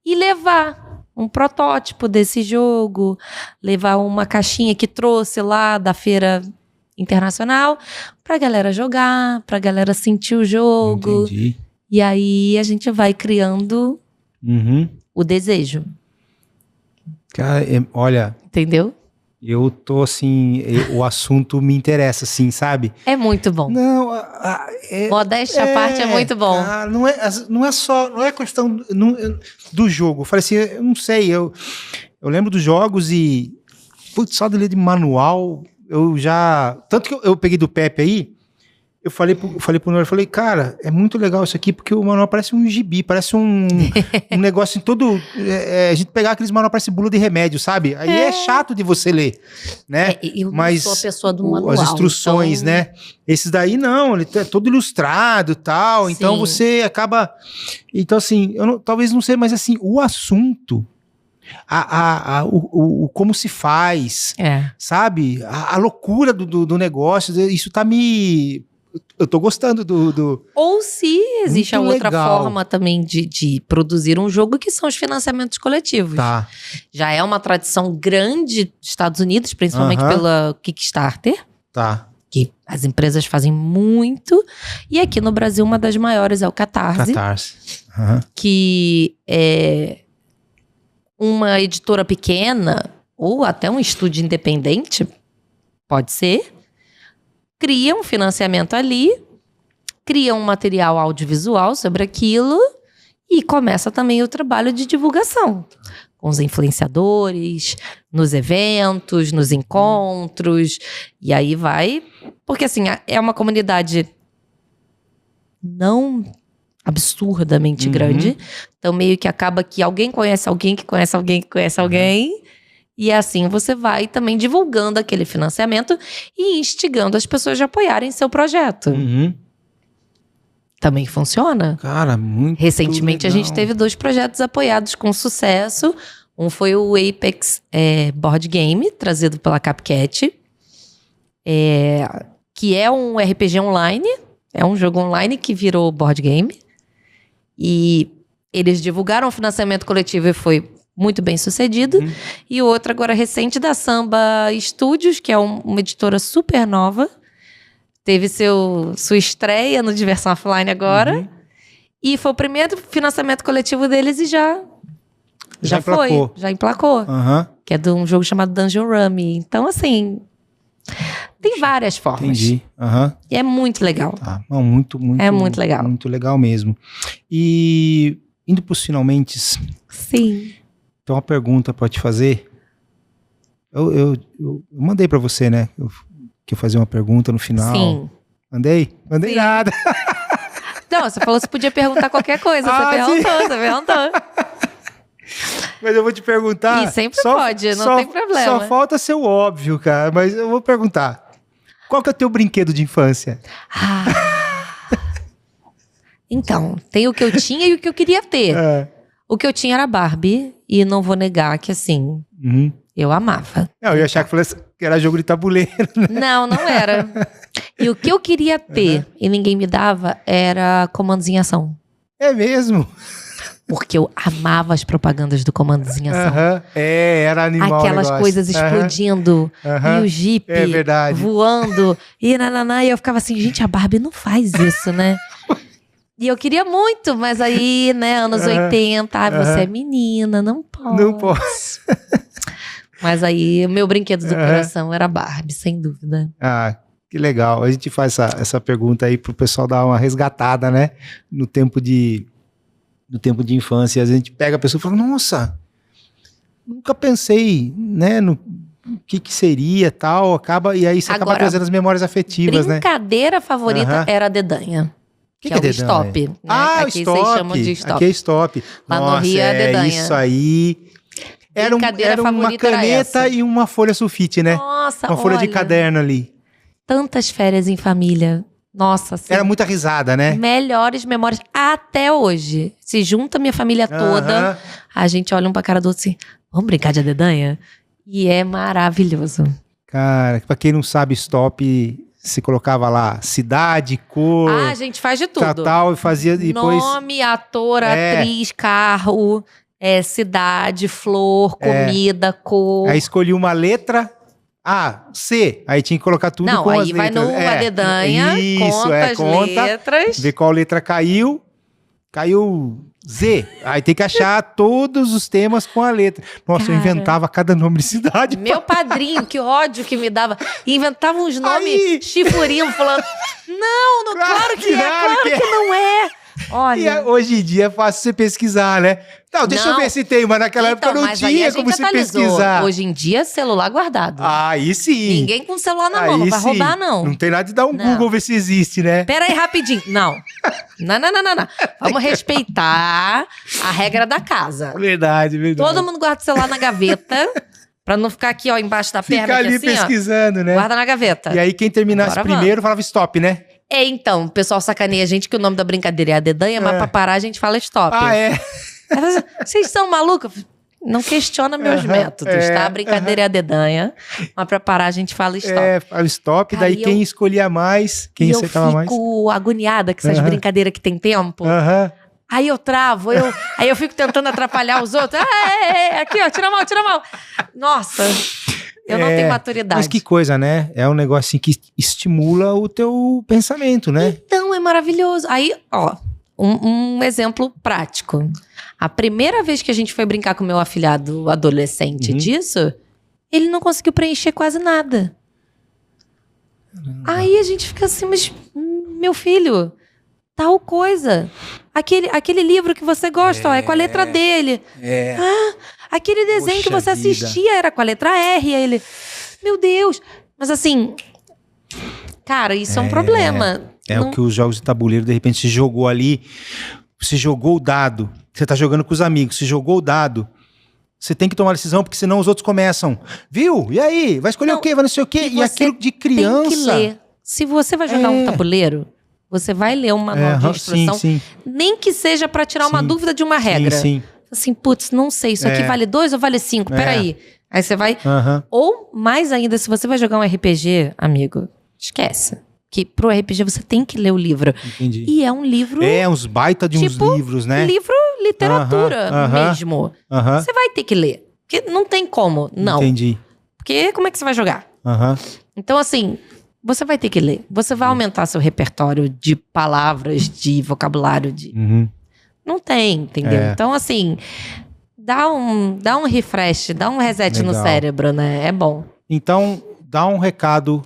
e levar um protótipo desse jogo, levar uma caixinha que trouxe lá da feira internacional pra galera jogar, pra galera sentir o jogo. Entendi. E aí a gente vai criando o desejo. Cara, olha... Entendeu? Eu tô assim, o assunto me interessa, assim, sabe? É muito bom. Não, modéstia à parte é muito bom. Não é questão do jogo. Eu falei assim, eu não sei, eu lembro dos jogos e só de ler de manual, eu já... Tanto que eu peguei do Pepe aí, eu falei pro Nora, eu falei, cara, é muito legal isso aqui, porque o manual parece um gibi, parece um negócio em todo... a gente pegar aqueles manual, parece bula de remédio, sabe? Aí é chato de você ler, né? Eu não sou a pessoa do manual. As instruções, então... né? Esses daí não, ele é todo ilustrado e tal, então você acaba... Então assim, talvez não sei, mas assim, o assunto... o como se faz, sabe? A loucura do negócio, isso tá me... Eu tô gostando do... Ou se existe a outra legal. forma também de produzir um jogo, que são os financiamentos coletivos. Tá. Já é uma tradição grande dos Estados Unidos, principalmente pela Kickstarter. Tá. Que as empresas fazem muito. E aqui no Brasil, uma das maiores é o Catarse. Que é uma editora pequena, ou até um estúdio independente, pode ser, cria um financiamento ali, cria um material audiovisual sobre aquilo e começa também o trabalho de divulgação com os influenciadores, nos eventos, nos encontros, e aí vai... Porque assim, é uma comunidade não absurdamente grande, então meio que acaba que alguém conhece alguém que conhece alguém que conhece alguém, e assim você vai também divulgando aquele financiamento e instigando as pessoas a apoiarem seu projeto. Também funciona. Cara, muito Recentemente legal. a gente teve 2 projetos apoiados com sucesso. Um foi o Apex Board Game, trazido pela Capcat, que é um RPG online, é um jogo online que virou board game. E eles divulgaram o financiamento coletivo e foi muito bem sucedido. E o outro agora recente da Samba Studios, que é uma editora super nova. Teve sua estreia no Diversão Offline agora. E foi o primeiro financiamento coletivo deles e já emplacou. Já emplacou. Que é de um jogo chamado Dungeon Rummy. Então, assim, tem várias formas. Entendi. E é muito legal. Não, muito legal. Muito legal mesmo. E indo para os finalmente. Sim. Tem uma pergunta para te fazer. Eu mandei para você, né? Que eu fazia uma pergunta no final. Sim. Mandei Sim. nada. Não, você falou que você podia perguntar qualquer coisa. Você perguntou. Mas eu vou te perguntar. E sempre pode, não tem problema. Só falta ser o óbvio, cara. Mas eu vou perguntar. Qual que é o teu brinquedo de infância? Então, tem o que eu tinha e o que eu queria ter. O que eu tinha era Barbie. E não vou negar que, assim, eu amava. Eu ia achar que era jogo de tabuleiro. Né? Não era. E o que eu queria ter e ninguém me dava era Comandos em Ação. É mesmo? Porque eu amava as propagandas do Comandos em Ação. Era animal. Aquelas coisas explodindo. E o Jeep voando. E eu ficava assim, gente, a Barbie não faz isso, né? E eu queria muito, mas aí, né, anos 80, você é menina, não pode. Não posso. Mas aí, o meu brinquedo do coração era Barbie, sem dúvida. Que legal. A gente faz essa pergunta aí pro pessoal dar uma resgatada, né? No tempo de infância. Às vezes a gente pega a pessoa e fala, nossa, nunca pensei, né, no que seria tal, e aí você acaba trazendo as memórias afetivas, né? Brincadeira favorita era a dedanha. Que é o stop. Né? Aqui stop. Vocês chamam de stop. Aqui é stop. Lá no Rio é a dedanha. Isso aí. Era uma caneta e uma folha sulfite, né? Nossa, uma folha de caderno ali. Tantas férias em família. Nossa, assim, era muita risada, né? Melhores memórias até hoje. Se junta minha família toda, a gente olha um pra cara do outro assim, vamos brincar de dedanha? E é maravilhoso. Cara, pra quem não sabe, stop... Você colocava lá cidade, cor... a gente faz de tudo. Tal, e fazia depois... Nome, ator, atriz, carro, cidade, flor, comida, cor... Aí escolhi uma letra... C. Aí tinha que colocar tudo com as letras. Não, aí vai no a dedanha, conta as letras... Ver qual letra caiu. Caiu Z. Aí tem que achar todos os temas com a letra. Nossa, eu inventava cada nome de cidade. Meu padrinho, que ódio que me dava. Inventava uns nomes chifurinos, falando... Não, claro que não é. Olha... E hoje em dia é fácil você pesquisar, né? Não, deixa eu ver se tem, mas naquela época não tinha como você pesquisar. Hoje em dia, celular guardado. Aí sim. Ninguém com celular na mão, não vai roubar, não. Não tem nada de dar um Google ver se existe, né? Pera aí, rapidinho. Não. Vamos respeitar a regra da casa. Verdade. Todo mundo guarda o celular na gaveta, pra não ficar aqui, ó, embaixo da perna. Fica ali assim, pesquisando, né? Guarda na gaveta. E aí, quem terminasse primeiro falava stop, né? Então, o pessoal sacaneia a gente que o nome da brincadeira é a dedanha, mas pra parar a gente fala stop. Vocês são malucos? Não questiona meus métodos, tá? A brincadeira é a dedanha, mas pra parar a gente fala stop. Fala stop, daí quem escolhia mais, quem acertava mais. Eu fico agoniada com essas brincadeiras que tem tempo. Aí eu travo, aí eu fico tentando atrapalhar os outros. Aqui, ó, tira a mão. Nossa, eu não tenho maturidade. Mas que coisa, né? É um negócio assim que estimula o teu pensamento, né? Então, é maravilhoso. Aí, ó, um exemplo prático. A primeira vez que a gente foi brincar com o meu afilhado adolescente disso, ele não conseguiu preencher quase nada. Aí a gente fica assim, mas meu filho, tal coisa. Aquele livro que você gosta, ó, é com a letra dele. Aquele desenho que você assistia era com a letra R. Aí ele, meu Deus. Mas assim, cara, isso é um problema. O que os jogos de tabuleiro, de repente, se jogou ali, você jogou o dado, você tá jogando com os amigos, você jogou o dado, você tem que tomar decisão, porque senão os outros começam, viu? E aí? Vai escolher o quê? Vai não sei o quê? E aquilo de criança... Tem que ler. Se você vai jogar um tabuleiro, você vai ler um manual de instrução, nem que seja para tirar uma dúvida de uma regra. Sim. assim, putz, não sei, isso aqui vale 2 ou vale 5? Peraí. Aí você vai... Ou, mais ainda, se você vai jogar um RPG, amigo, esquece. Que pro RPG você tem que ler o livro. Entendi. E é um livro... uns baita de uns livros, né? Livro literatura mesmo. Você vai ter que ler. Porque não tem como, não. Entendi. Porque como é que você vai jogar? Então, assim, você vai ter que ler. Você vai aumentar seu repertório de palavras, de vocabulário, de... Não tem, entendeu? Então, assim, dá um refresh, dá um reset no cérebro, né? É bom. Então, dá um recado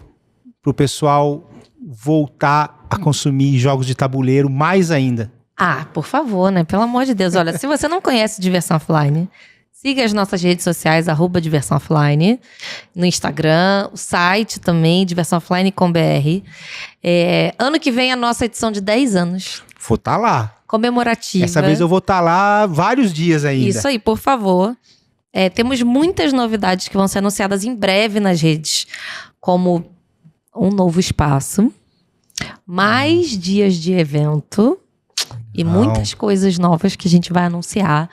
pro pessoal voltar a consumir jogos de tabuleiro mais ainda. Ah, por favor, né? Pelo amor de Deus. Olha, se você não conhece Diversão Offline, siga as nossas redes sociais, @Diversão Offline, no Instagram, o site também, diversãooffline.com.br. Ano que vem a nossa edição de 10 anos. Vou estar lá. Comemorativa. Essa vez eu vou estar lá vários dias ainda. Isso aí, por favor. Temos muitas novidades que vão ser anunciadas em breve nas redes, como um novo espaço, mais dias de evento e muitas coisas novas que a gente vai anunciar.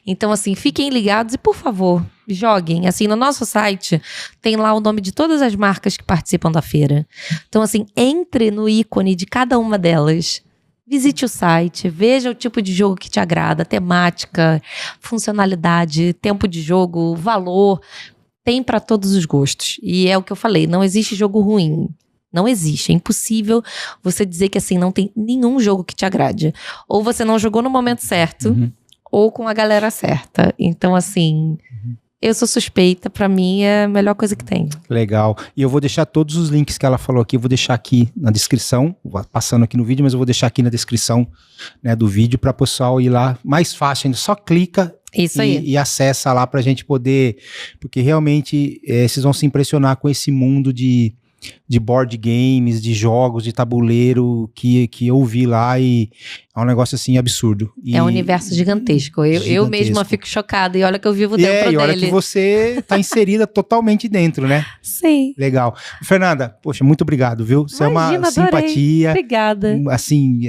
Então, assim, fiquem ligados e, por favor, joguem. Assim, no nosso site tem lá o nome de todas as marcas que participam da feira. Então, assim, entre no ícone de cada uma delas. Visite o site, veja o tipo de jogo que te agrada, temática, funcionalidade, tempo de jogo, valor. Tem para todos os gostos. E é o que eu falei, não existe jogo ruim. Não existe. É impossível você dizer que assim, não tem nenhum jogo que te agrade. Ou você não jogou no momento certo, ou com a galera certa. Então, assim... Eu sou suspeita, pra mim é a melhor coisa que tem. Legal. E eu vou deixar todos os links que ela falou aqui, eu vou deixar aqui na descrição, passando aqui no vídeo, mas eu vou deixar aqui na descrição, né, do vídeo para o pessoal ir lá. Mais fácil ainda, só clica e acessa lá pra gente poder, porque realmente vocês vão se impressionar com esse mundo de board games, de jogos, de tabuleiro que eu vi lá e é um negócio assim absurdo. É um universo gigantesco. Eu mesma fico chocada e olha que eu vivo dentro dele. E olha que você tá inserida totalmente dentro, né? Sim. Legal. Fernanda, poxa, muito obrigado, viu? Você Imagina, é uma simpatia. Obrigada. Assim,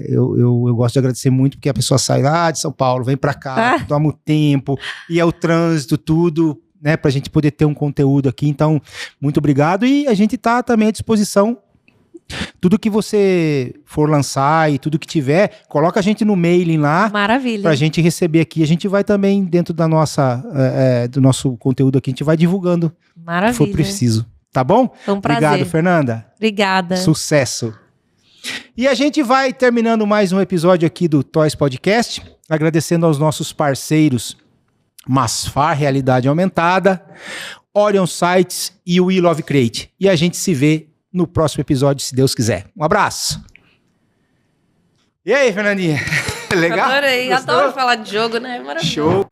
eu gosto de agradecer muito porque a pessoa sai lá de São Paulo, vem pra cá, toma o tempo, e é o trânsito, tudo... né, pra gente poder ter um conteúdo aqui. Então, muito obrigado. E a gente tá também à disposição. Tudo que você for lançar e tudo que tiver, coloca a gente no mailing lá. Maravilha. Pra gente receber aqui. A gente vai também, dentro da nossa, do nosso conteúdo aqui, a gente vai divulgando. Maravilha. Se for preciso. Tá bom? Foi um prazer. Obrigado, Fernanda. Obrigada. Sucesso. E a gente vai terminando mais um episódio aqui do Toys Podcast, agradecendo aos nossos parceiros Masfar Realidade Aumentada, Orion Sites e o We Love Create. E a gente se vê no próximo episódio, se Deus quiser. Um abraço. E aí, Fernandinha? Legal? Adorei. Gostou? Adoro falar de jogo, né? Maravilhoso. Show.